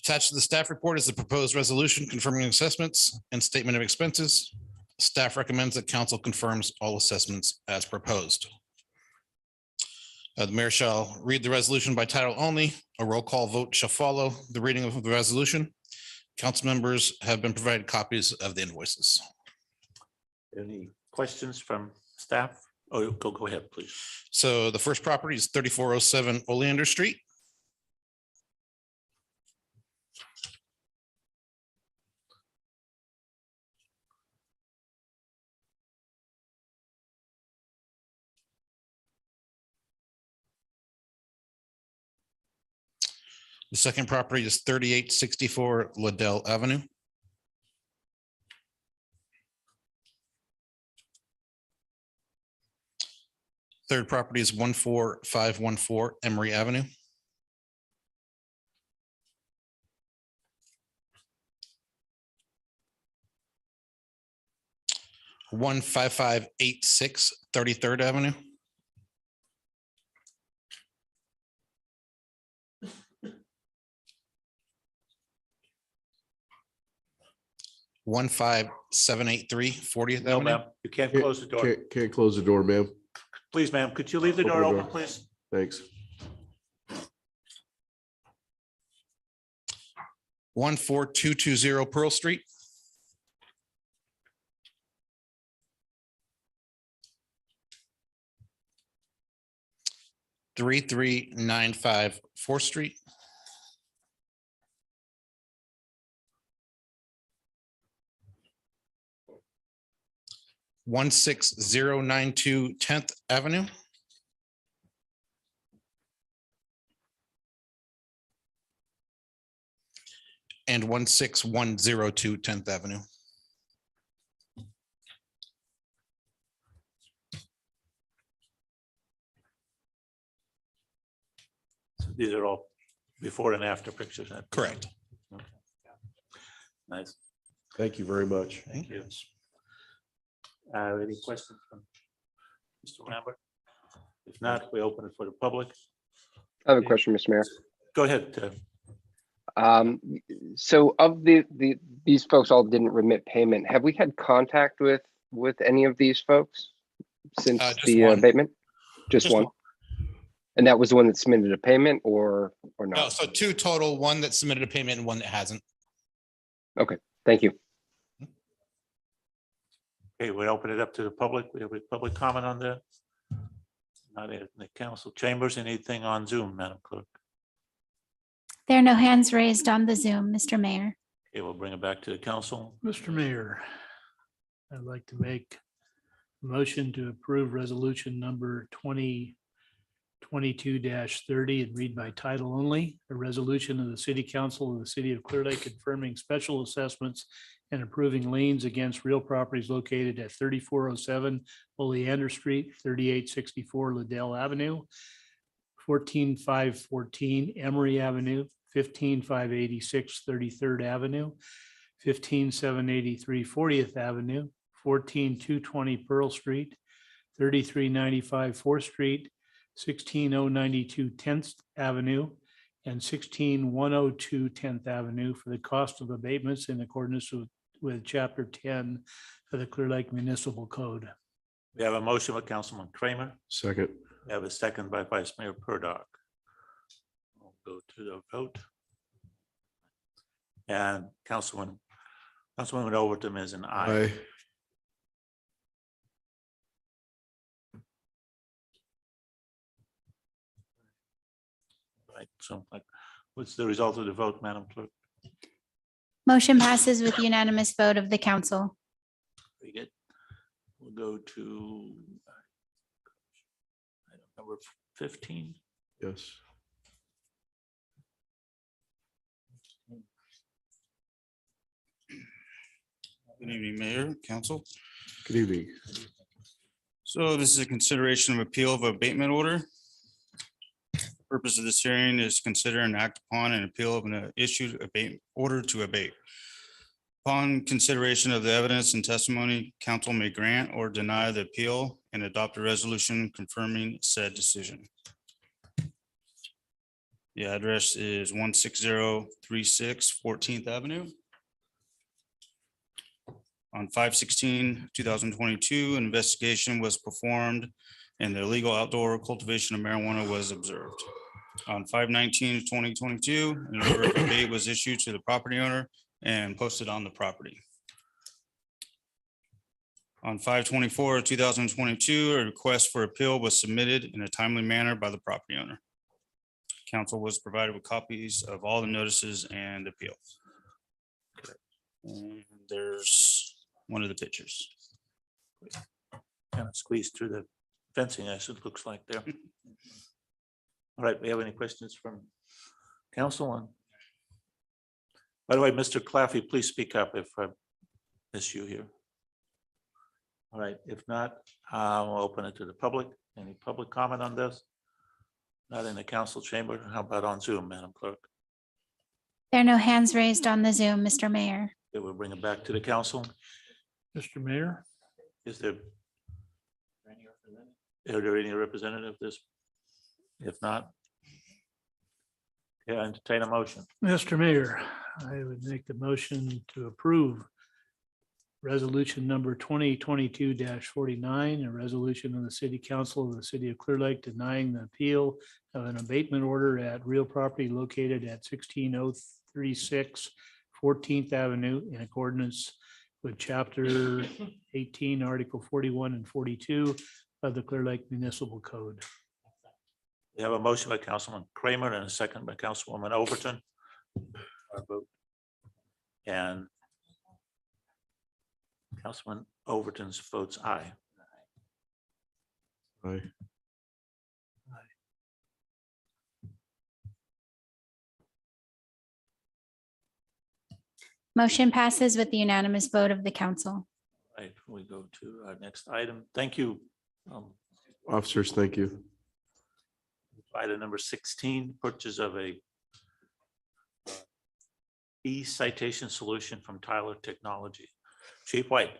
Attached to the staff report is the proposed resolution confirming assessments and statement of expenses. Staff recommends that council confirms all assessments as proposed. The mayor shall read the resolution by title only. A roll call vote shall follow the reading of the resolution. Council members have been provided copies of the invoices. Any questions from staff? Oh, go ahead, please. So the first property is 3407 Oleander Street. The second property is 3864 Liddell Avenue. Third property is 14514 Emory Avenue. One 5586 33rd Avenue. One 5783 40th No, Avenue. ma'am, you can't close the door. Can't close the door, ma'am. Please, ma'am, could you leave the Open door the open, door. please? Thanks. 14220 Pearl Street. Three 3395 4th Street. One 6092 10th Avenue. And 16102 10th Avenue. So these are all before and after pictures. Correct. Okay. Nice. Thank you very much. Thank you. Any questions from Mr. Lambert? If not, we open it for the public. I have a question, Mr. Mayor. Go ahead. So of these folks all didn't remit payment. Have we had contact with any of these folks since Just the one. abatement? Just Just one. one. And that was the one that submitted a payment or No, not? so two total, one that submitted a payment and one that hasn't. Okay, thank you. Okay, we open it up to the public. We have a public comment on that. Not in the council chambers. Anything on Zoom, Madam Clerk? There are no hands raised on the Zoom, Mr. Mayor. Okay, we'll bring it back to the council. Mr. Mayor, I'd like to make a motion to approve resolution number 22-30 and read by title only. A resolution of the City Council of the City of Clear Lake confirming special assessments and approving liens against real properties located at 3407 Oleander Street, 3864 Liddell Avenue, 14514 Emory Avenue, 15586 33rd Avenue, 15783 40th Avenue, 14220 Pearl Street, 3395 4th Street, 16092 10th Avenue, and 16102 10th Avenue for the cost of abatements in accordance with Chapter 10 of the Clear Lake Municipal Code. We have a motion by Councilman Kramer. Second. We have a second by Vice Mayor Purdock. We'll go to the vote. And Councilwoman Overton is an aye. Aye. Right, so like, what's the result of the vote, Madam Clerk? Motion passes with unanimous vote of the council. Very good. We'll go to item number 15. Yes. Good evening, Mayor, Council. Good evening. So this is a consideration of appeal of abatement order. Purpose of this hearing is consider and act upon an appeal of an issued order to abate. Upon consideration of the evidence and testimony, council may grant or deny the appeal and adopt a resolution confirming said decision. The address is 16036 14th Avenue. On 5/16/2022, an investigation was performed and the illegal outdoor cultivation of marijuana was observed. On 5/19/2022, an order of abate was issued to the property owner and posted on the property. On 5/24/2022, a request for appeal was submitted in a timely manner by the property owner. Council was provided with copies of all the notices and appeal. And there's one of the pictures. Kind of squeezed through the fencing, as it looks like there. All right, we have any questions from council on? By the way, Mr. Claffey, please speak up if I miss you here. All right, if not, I'll open it to the public. Any public comment on this? Not in the council chamber. How about on Zoom, Madam Clerk? There are no hands raised on the Zoom, Mr. Mayor. Okay, we'll bring it back to the council. Mr. Mayor, Is there? Are there any representative of this? If not? Yeah, entertain a motion. Mr. Mayor, I would make the motion to approve resolution number 2022-49, a resolution of the City Council of the City of Clear Lake denying the appeal of an abatement order at real property located at 16036 14th Avenue in accordance with Chapter 18, Article 41 and 42 of the Clear Lake Municipal Code. We have a motion by Councilman Kramer and a second by Councilwoman Overton. Our vote. And Councilman Overton's votes aye. Aye. Motion passes with the unanimous vote of the council. Right, we go to our next item. Thank you. Officers, thank you. Item number 16, purchase of a e-citation solution from Tyler Technology. Chief White.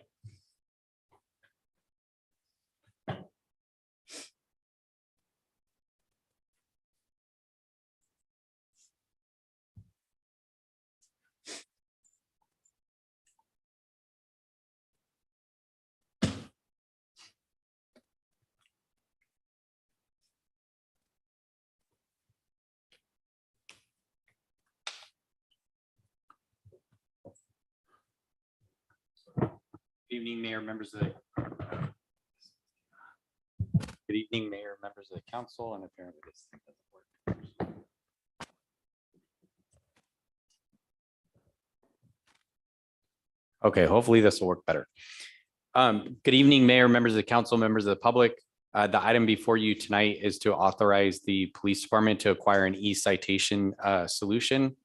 Good evening, Mayor, members of the Good evening, Mayor, members of the council, and apparently this thing doesn't work. Okay, hopefully this will work better. Good evening, Mayor, members of the council, members of the public. The item before you tonight is to authorize the police department to acquire an e-citation solution.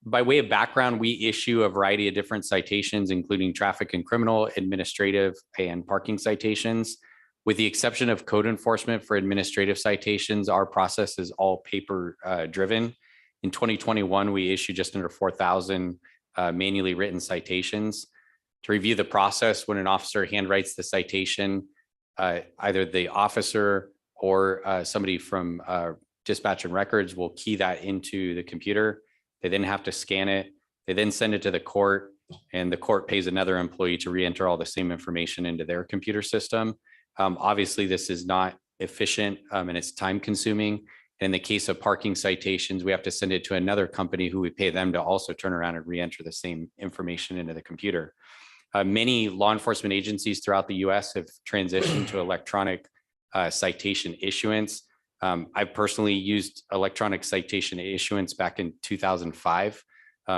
By way of background, we issue a variety of different citations, including traffic and criminal, administrative, and parking citations. With the exception of code enforcement for administrative citations, our process is all paper driven. In 2021, we issued just under 4,000 manually written citations. To review the process, when an officer handwrites the citation, either the officer or somebody from dispatch and records will key that into the computer. They then have to scan it. They then send it to the court, and the court pays another employee to re-enter all the same information into their computer system. Obviously, this is not efficient and it's time consuming. In the case of parking citations, we have to send it to another company who we pay them to also turn around and re-enter the same information into the computer. Many law enforcement agencies throughout the US have transitioned to electronic citation issuance. I've personally used electronic citation issuance back in 2005.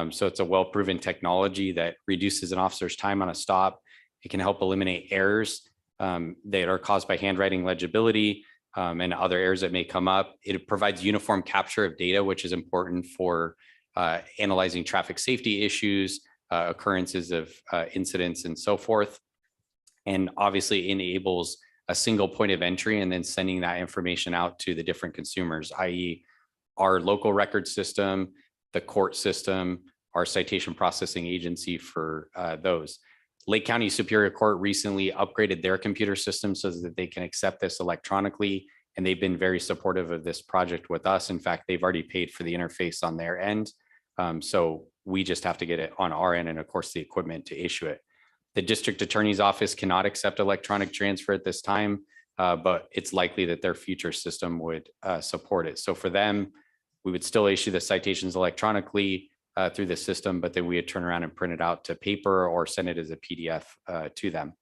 So it's a well-proven technology that reduces an officer's time on a stop. It can help eliminate errors that are caused by handwriting legibility and other errors that may come up. It provides uniform capture of data, which is important for analyzing traffic safety issues, occurrences of incidents and so forth. And obviously enables a single point of entry and then sending that information out to the different consumers, i.e. our local record system, the court system, our citation processing agency for those. Lake County Superior Court recently upgraded their computer system so that they can accept this electronically, and they've been very supportive of this project with us. In fact, they've already paid for the interface on their end. So we just have to get it on our end and of course the equipment to issue it. The district attorney's office cannot accept electronic transfer at this time, but it's likely that their future system would support it. So for them, we would still issue the citations electronically through the system, but then we would turn around and print it out to paper or send it as a PDF to them.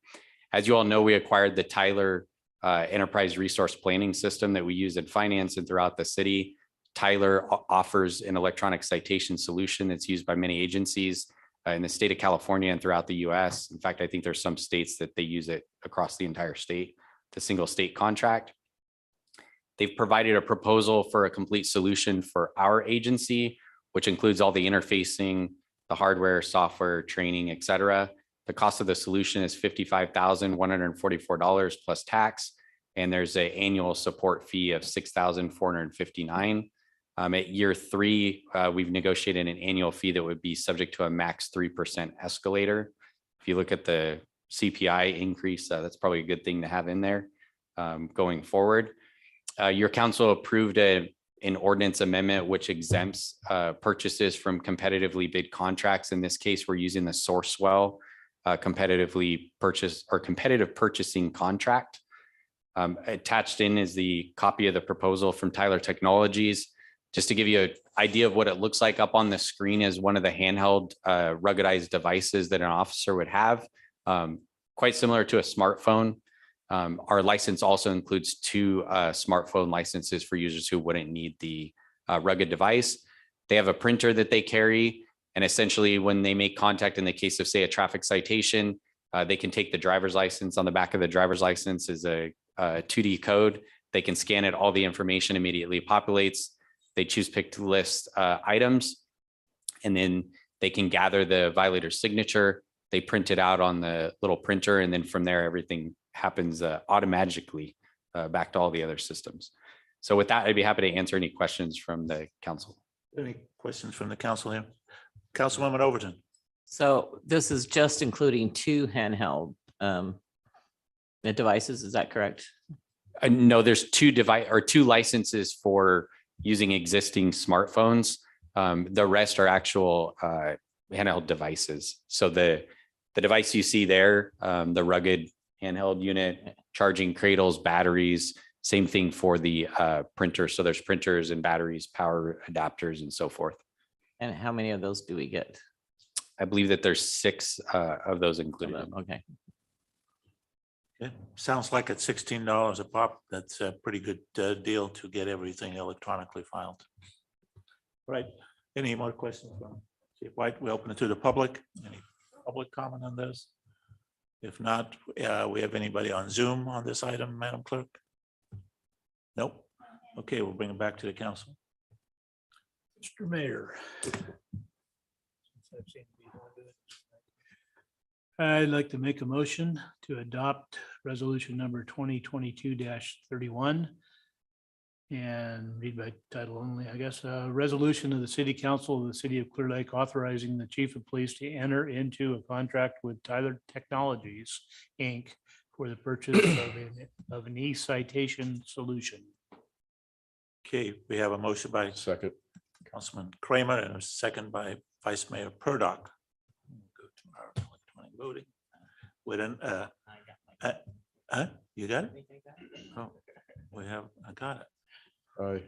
As you all know, we acquired the Tyler Enterprise Resource Planning System that we use in finance and throughout the city. Tyler offers an electronic citation solution that's used by many agencies in the state of California and throughout the US. In fact, I think there's some states that they use it across the entire state, the single state contract. They've provided a proposal for a complete solution for our agency, which includes all the interfacing, the hardware, software, training, et cetera. The cost of the solution is $55,144 plus tax. And there's an annual support fee of $6,459. At year 3, we've negotiated an annual fee that would be subject to a max 3% escalator. If you look at the CPI increase, that's probably a good thing to have in there going forward. Your council approved an ordinance amendment which exempts purchases from competitively bid contracts. In this case, we're using the Sourcewell competitively purchase or competitive purchasing contract. Attached in is the copy of the proposal from Tyler Technologies. Just to give you an idea of what it looks like, up on the screen is one of the handheld ruggedized devices that an officer would have, quite similar to a smartphone. Our license also includes 2 smartphone licenses for users who wouldn't need the rugged device. They have a printer that they carry, and essentially when they make contact in the case of, say, a traffic citation, they can take the driver's license. On the back of the driver's license is a 2D code. They can scan it, all the information immediately populates. They choose pick to list items, and then they can gather the violator's signature. They print it out on the little printer, and then from there, everything happens automatically back to all the other systems. So with that, I'd be happy to answer any questions from the council. Any questions from the council here? Councilwoman Overton. So this is just including 2 handheld devices, is that correct? No, there's 2 licenses for using existing smartphones. The rest are actual handheld devices. So the device you see there, the rugged handheld unit, charging cradles, batteries, same thing for the printer. So there's printers and batteries, power adapters, and so forth. And how many of those do we get? I believe that there's 6 of those included. Okay. It sounds like at $16 a pop, that's a pretty good deal to get everything electronically filed. Right. Any more questions from Chief White? We open it to the public. Any public comment on this? If not, we have anybody on Zoom on this item, Madam Clerk? Nope. Okay, we'll bring it back to the council. Mr. Mayor. I'd like to make a motion to adopt resolution number 2022-31 and read by title only, I guess, a resolution of the City Council of the City of Clearlake authorizing the Chief of Police to enter into a contract with Tyler Technologies, Inc. for the purchase of an e-citation solution. Okay, we have a motion by Second. Councilman Kramer and a second by Vice Mayor Purdock. Go to our electronic voting. With an, you got it? Oh, we have, I got it. Aye.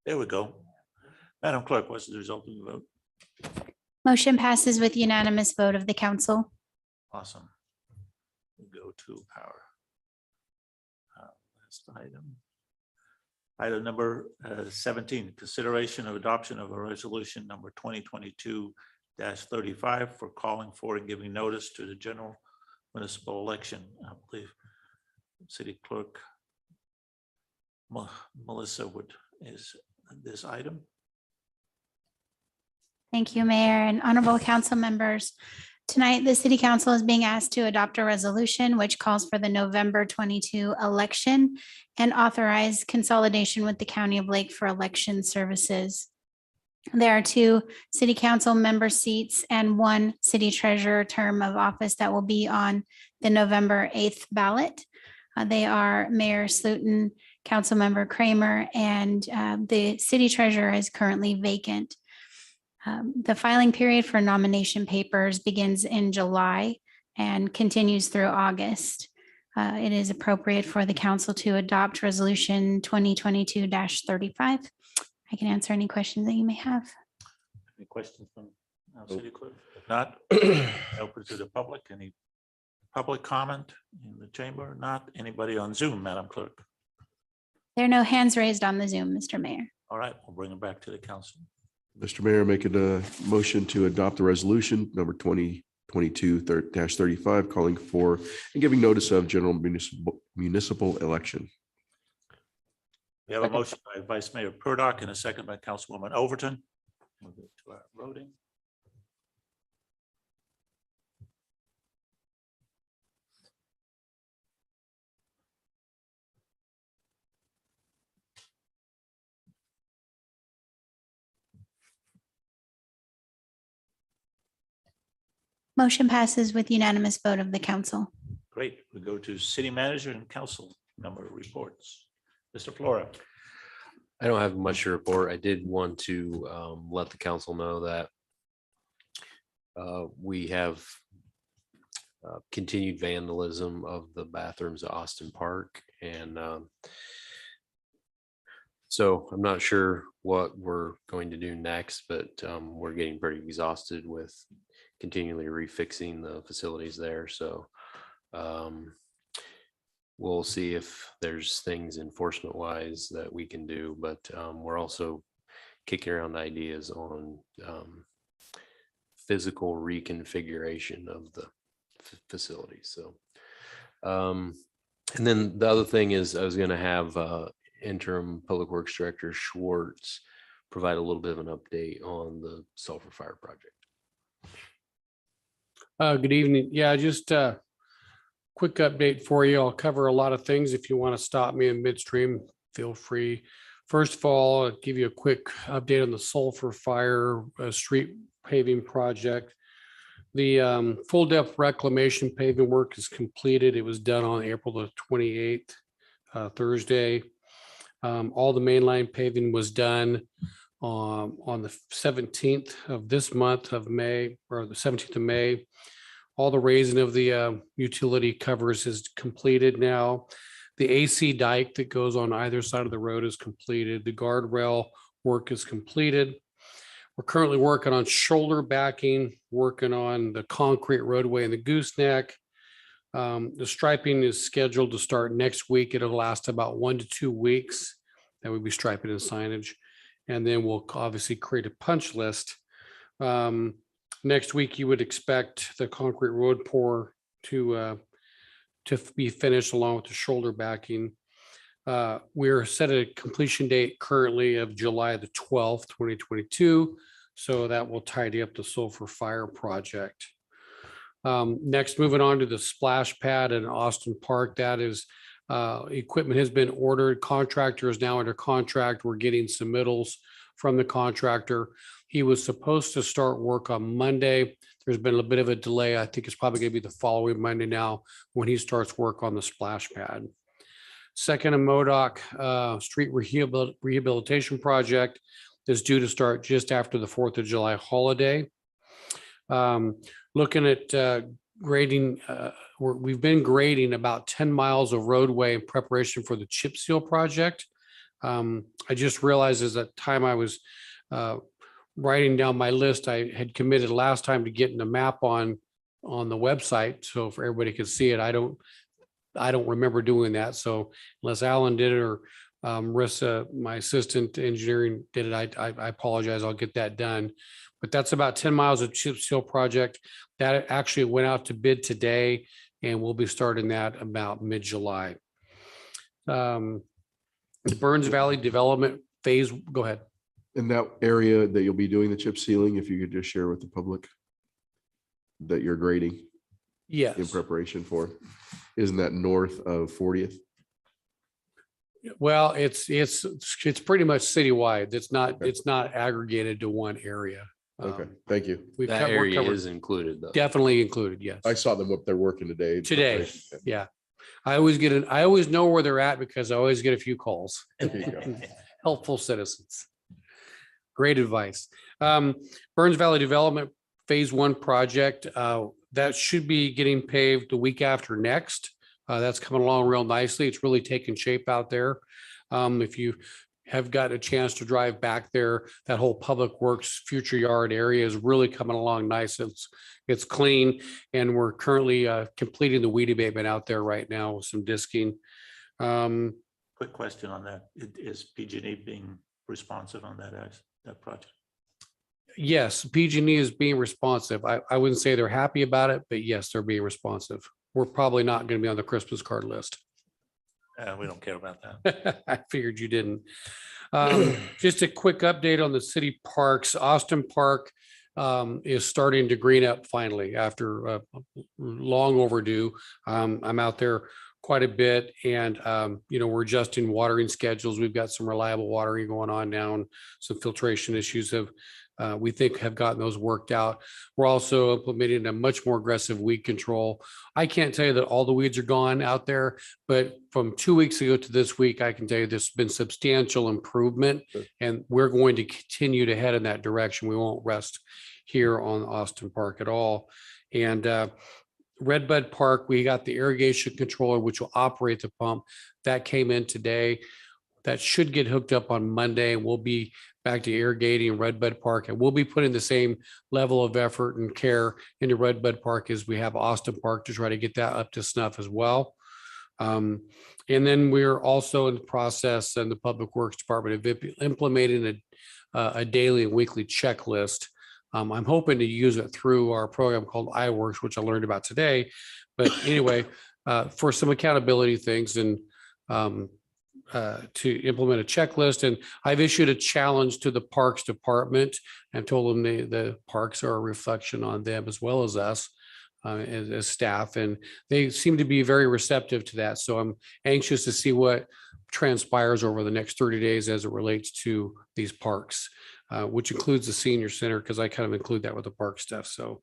There we go. Madam Clerk, what's the result of the vote? Motion passes with unanimous vote of the council. Awesome. We go to our last item. Item number 17, consideration of adoption of a resolution number 2022-35 for calling for and giving notice to the general municipal election. I believe City Clerk Melissa is this item. Thank you, Mayor and honorable council members. Tonight, the City Council is being asked to adopt a resolution which calls for the November 22 election and authorize consolidation with the County of Lake for election services. There are 2 City Council member seats and 1 City Treasurer term of office that will be on the November 8th ballot. They are Mayor Slutin, Councilmember Kramer, and the City Treasurer is currently vacant. The filing period for nomination papers begins in July and continues through August. It is appropriate for the council to adopt resolution 2022-35. I can answer any questions that you may have. Any questions from our City Clerk? If not, open to the public. Any public comment in the chamber? Not anybody on Zoom, Madam Clerk. There are no hands raised on the Zoom, Mr. Mayor. All right, we'll bring it back to the council. Mr. Mayor, making a motion to adopt the resolution number 2022-35, calling for and giving notice of general municipal election. We have a motion by Vice Mayor Purdock and a second by Councilwoman Overton. We'll go to our voting. Motion passes with unanimous vote of the council. Great. We go to City Manager and Council member reports. Mr. Flora. I don't have much to report. I did want to let the council know that we have continued vandalism of the bathrooms at Austin Park. And so I'm not sure what we're going to do next, but we're getting pretty exhausted with continually refixing the facilities there. So we'll see if there's things enforcement wise that we can do, but we're also kicking around ideas on physical reconfiguration of the facilities. So and then the other thing is I was going to have interim Public Works Director Schwartz provide a little bit of an update on the sulfur fire project. Good evening. Yeah, just a quick update for you. I'll cover a lot of things. If you want to stop me in midstream, feel free. First of all, I'll give you a quick update on the sulfur fire street paving project. The full depth reclamation paving work is completed. It was done on April the 28th, Thursday. All the mainline paving was done on the 17th of this month of May, or the 17th of May. All the raising of the utility covers is completed now. The AC dike that goes on either side of the road is completed. The guardrail work is completed. We're currently working on shoulder backing, working on the concrete roadway and the gooseneck. The striping is scheduled to start next week. It'll last about 1 to 2 weeks. That would be striping and signage. And then we'll obviously create a punch list Next week, you would expect the concrete road pour to be finished along with the shoulder backing. We're set a completion date currently of July the 12th, 2022. So that will tidy up the Sulphur Fire project. Next, moving on to the splash pad in Austin Park. That is, equipment has been ordered. Contractor is now under contract. We're getting submittals from the contractor. He was supposed to start work on Monday. There's been a bit of a delay. I think it's probably going to be the following Monday now when he starts work on the splash pad. Second, a MODOC street rehabilitation project is due to start just after the 4th of July holiday. Looking at grading, we've been grading about 10 miles of roadway in preparation for the chip seal project. I just realized as that time I was writing down my list, I had committed last time to getting a map on the website, so for everybody could see it. I don't remember doing that. So unless Alan did it or Marissa, my assistant engineering, did it, I apologize. I'll get that done. But that's about 10 miles of chip seal project that actually went out to bid today, and we'll be starting that about mid-July. The Burns Valley Development Phase, go ahead. In that area that you'll be doing the chip sealing, if you could just share with the public that you're grading. Yes. In preparation for, isn't that north of 40th? Well, it's pretty much citywide. It's not aggregated to one area. Okay, thank you. That area is included though. Definitely included, yes. I saw them up there working today. Today, yeah. I always know where they're at because I always get a few calls. There you go. Helpful citizens. Great advice. Burns Valley Development Phase 1 project, that should be getting paved the week after next. That's coming along real nicely. It's really taking shape out there. If you have got a chance to drive back there, that whole Public Works future yard area is really coming along nice. It's clean, and we're currently completing the weed abatement out there right now with some disking. Quick question on that. Is PG&E being responsive on that project? Yes, PG&E is being responsive. I wouldn't say they're happy about it, but yes, they're being responsive. We're probably not going to be on the Christmas card list. We don't care about that. I figured you didn't. Just a quick update on the city parks. Austin Park is starting to green up finally after long overdue. I'm out there quite a bit, and we're adjusting watering schedules. We've got some reliable watering going on now, and some filtration issues we think have gotten those worked out. We're also implementing a much more aggressive weed control. I can't tell you that all the weeds are gone out there, but from 2 weeks ago to this week, I can tell you there's been substantial improvement, and we're going to continue to head in that direction. We won't rest here on Austin Park at all. And Redbud Park, we got the irrigation controller, which will operate the pump. That came in today. That should get hooked up on Monday. We'll be back to irrigating Redbud Park, and we'll be putting the same level of effort and care into Redbud Park as we have Austin Park to try to get that up to snuff as well. And then we're also in the process in the Public Works Department of implementing a daily and weekly checklist. I'm hoping to use it through our program called iWorks, which I learned about today. But anyway, for some accountability things and to implement a checklist. And I've issued a challenge to the Parks Department and told them the parks are a reflection on them as well as us as staff. And they seem to be very receptive to that. So I'm anxious to see what transpires over the next 30 days as it relates to these parks, which includes the senior center, because I kind of include that with the park stuff. So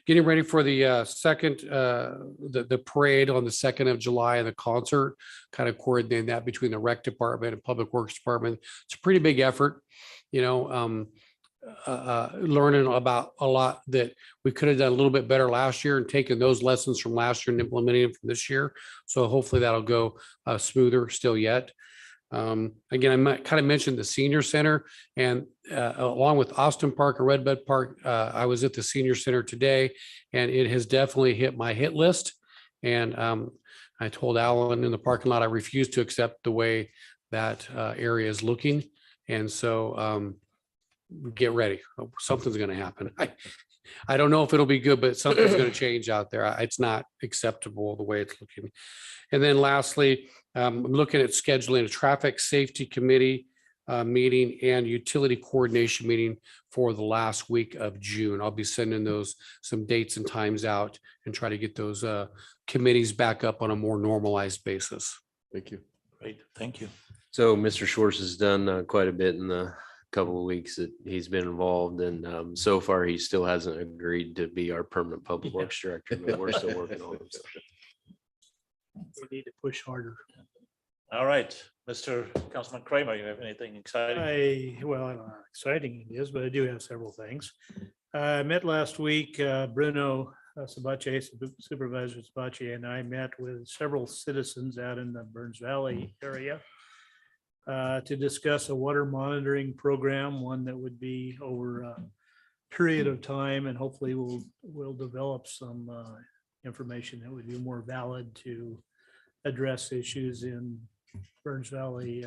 getting ready for the the parade on the 2nd of July and the concert, kind of coordinating that between the rec department and Public Works Department. It's a pretty big effort, learning about a lot that we could have done a little bit better last year and taking those lessons from last year and implementing them from this year. So hopefully that'll go smoother still yet. Again, I kind of mentioned the senior center, and along with Austin Park and Redbud Park, I was at the senior center today, and it has definitely hit my hit list. And I told Alan in the parking lot, I refuse to accept the way that area is looking. And so get ready. Something's going to happen. I don't know if it'll be good, but something's going to change out there. It's not acceptable the way it's looking. And then lastly, I'm looking at scheduling a traffic safety committee meeting and utility coordination meeting for the last week of June. I'll be sending those some dates and times out and try to get those committees back up on a more normalized basis. Thank you. Great, thank you. So Mr. Schwartz has done quite a bit in the couple of weeks that he's been involved, and so far he still hasn't agreed to be our permanent public works director, but we're still working on it. We need to push harder. All right, Mr. Councilman Kramer, you have anything exciting? Well, I don't know how exciting it is, but I do have several things. I met last week, Bruno Sabache, Supervisor Sabache, and I met with several citizens out in the Burns Valley area to discuss a water monitoring program, one that would be over a period of time, and hopefully we'll develop some information that would be more valid to address issues in Burns Valley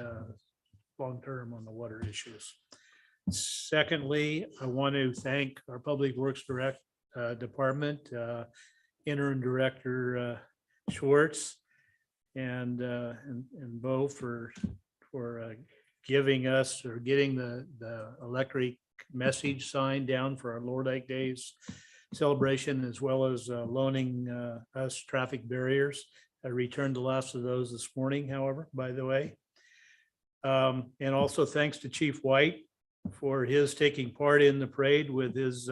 long-term on the water issues. Secondly, I want to thank our Public Works Department, Interim Director Schwartz and Bo for giving us or getting the electric message sign down for our Lord Lake Days celebration, as well as loaning us traffic barriers. I returned the last of those this morning, however, by the way. And also thanks to Chief White for his taking part in the parade with his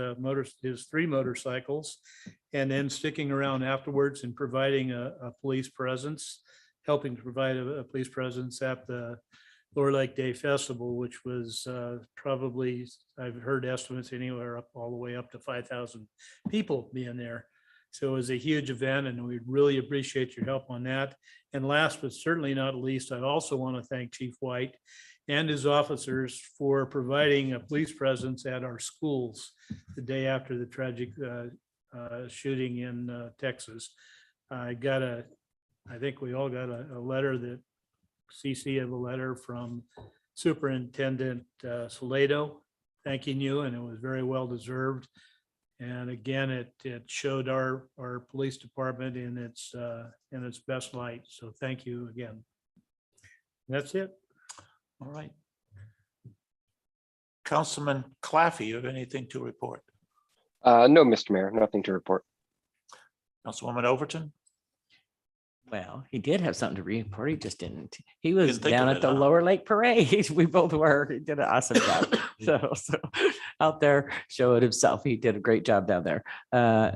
three motorcycles, and then sticking around afterwards and providing a police presence, helping to provide a police presence at the Lower Lake Day Festival, which was probably, I've heard estimates anywhere up all the way up to 5,000 people being there. So it was a huge event, and we really appreciate your help on that. And last but certainly not least, I also want to thank Chief White and his officers for providing a police presence at our schools the day after the tragic shooting in Texas. I think we all got a letter, that CC of a letter from Superintendent Salado thanking you, and it was very well deserved. And again, it showed our police department in its best light. So thank you again. That's it. All right. Councilman Claffey, you have anything to report? No, Mr. Mayor, nothing to report. Councilwoman Overton? Well, he did have something to report. He just didn't. He was Didn't think down of at the it, huh? Lower Lake Parade. We both were. He did an awesome job. So out there showing himself. He did a great job down there.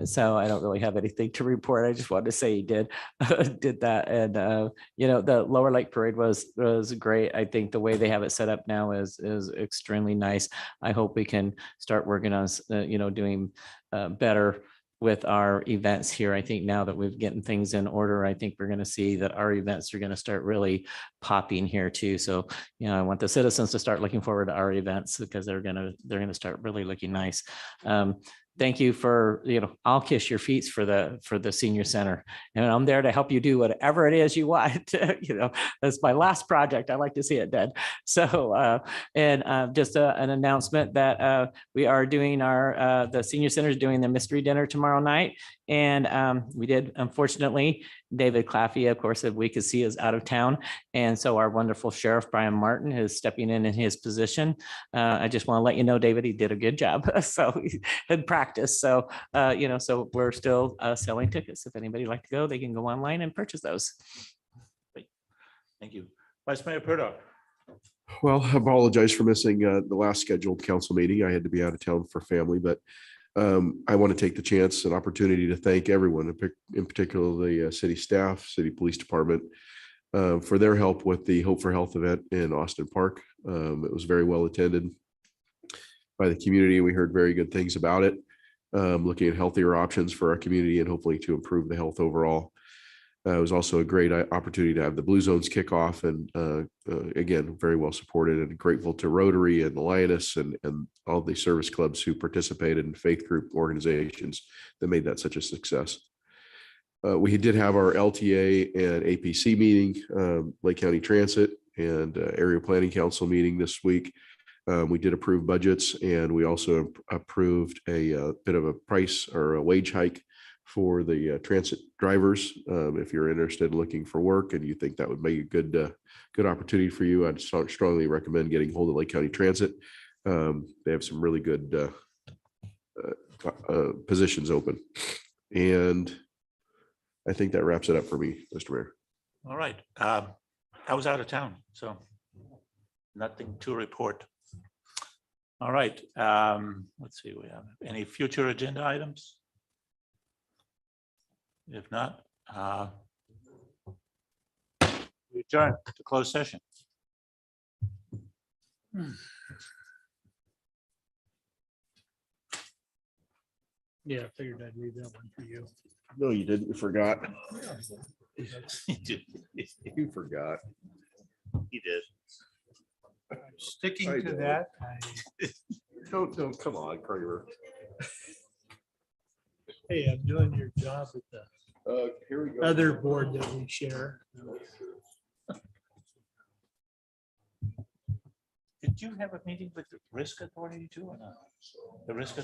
So I don't really have anything to report. I just wanted to say he did that. And the Lower Lake Parade was great. I think the way they have it set up now is extremely nice. I hope we can start working on doing better with our events here. I think now that we've gotten things in order, I think we're going to see that our events are going to start really popping here too. So, I want the citizens to start looking forward to our events, because they're going to start really looking nice. Thank you for, I'll kiss your feet for the senior center, and I'm there to help you do whatever it is you want. That's my last project. I like to see it done. So, just an announcement that we are doing the senior center is doing the mystery dinner tomorrow night. And we did, unfortunately, David Claffey, of course, we could see is out of town. And so our wonderful Sheriff Brian Martin is stepping in his position. I just want to let you know, David, he did a good job. So he had practice. So, so we're still selling tickets. If anybody would like to go, they can go online and purchase those. Thank you. Vice Mayor Purdock. Well, I apologize for missing the last scheduled council meeting. I had to be out of town for family, but I want to take the chance and opportunity to thank everyone, in particular the city staff, city police department, for their help with the Hope for Health event in Austin Park. It was very well attended by the community. We heard very good things about it, looking at healthier options for our community and hopefully to improve the health overall. It was also a great opportunity to have the Blue Zones kickoff, and again, very well supported, and grateful to Rotary and the Lioness and all the service clubs who participated, in faith group organizations that made that such a success. We did have our LTA and APC meeting, Lake County Transit and Area Planning Council meeting this week. We did approve budgets, and we also approved a bit of a price or a wage hike for the transit drivers. If you're interested in looking for work and you think that would make a good opportunity for you, I'd strongly recommend getting hold of Lake County Transit. They have some really good positions open. And I think that wraps it up for me, Mr. Mayor. All right. I was out of town, so nothing to report. All right. Let's see. We have any future agenda items? If not, we adjourn to closed session. Yeah, I figured I'd leave that one for you. No, you didn't. You forgot. You You forgot. did. Sticking I to know. that, Don't, come on, Kramer. hey, I'm doing your job at the Here we go. other board that we share. Did you have a meeting with the risk authority too or not? The risk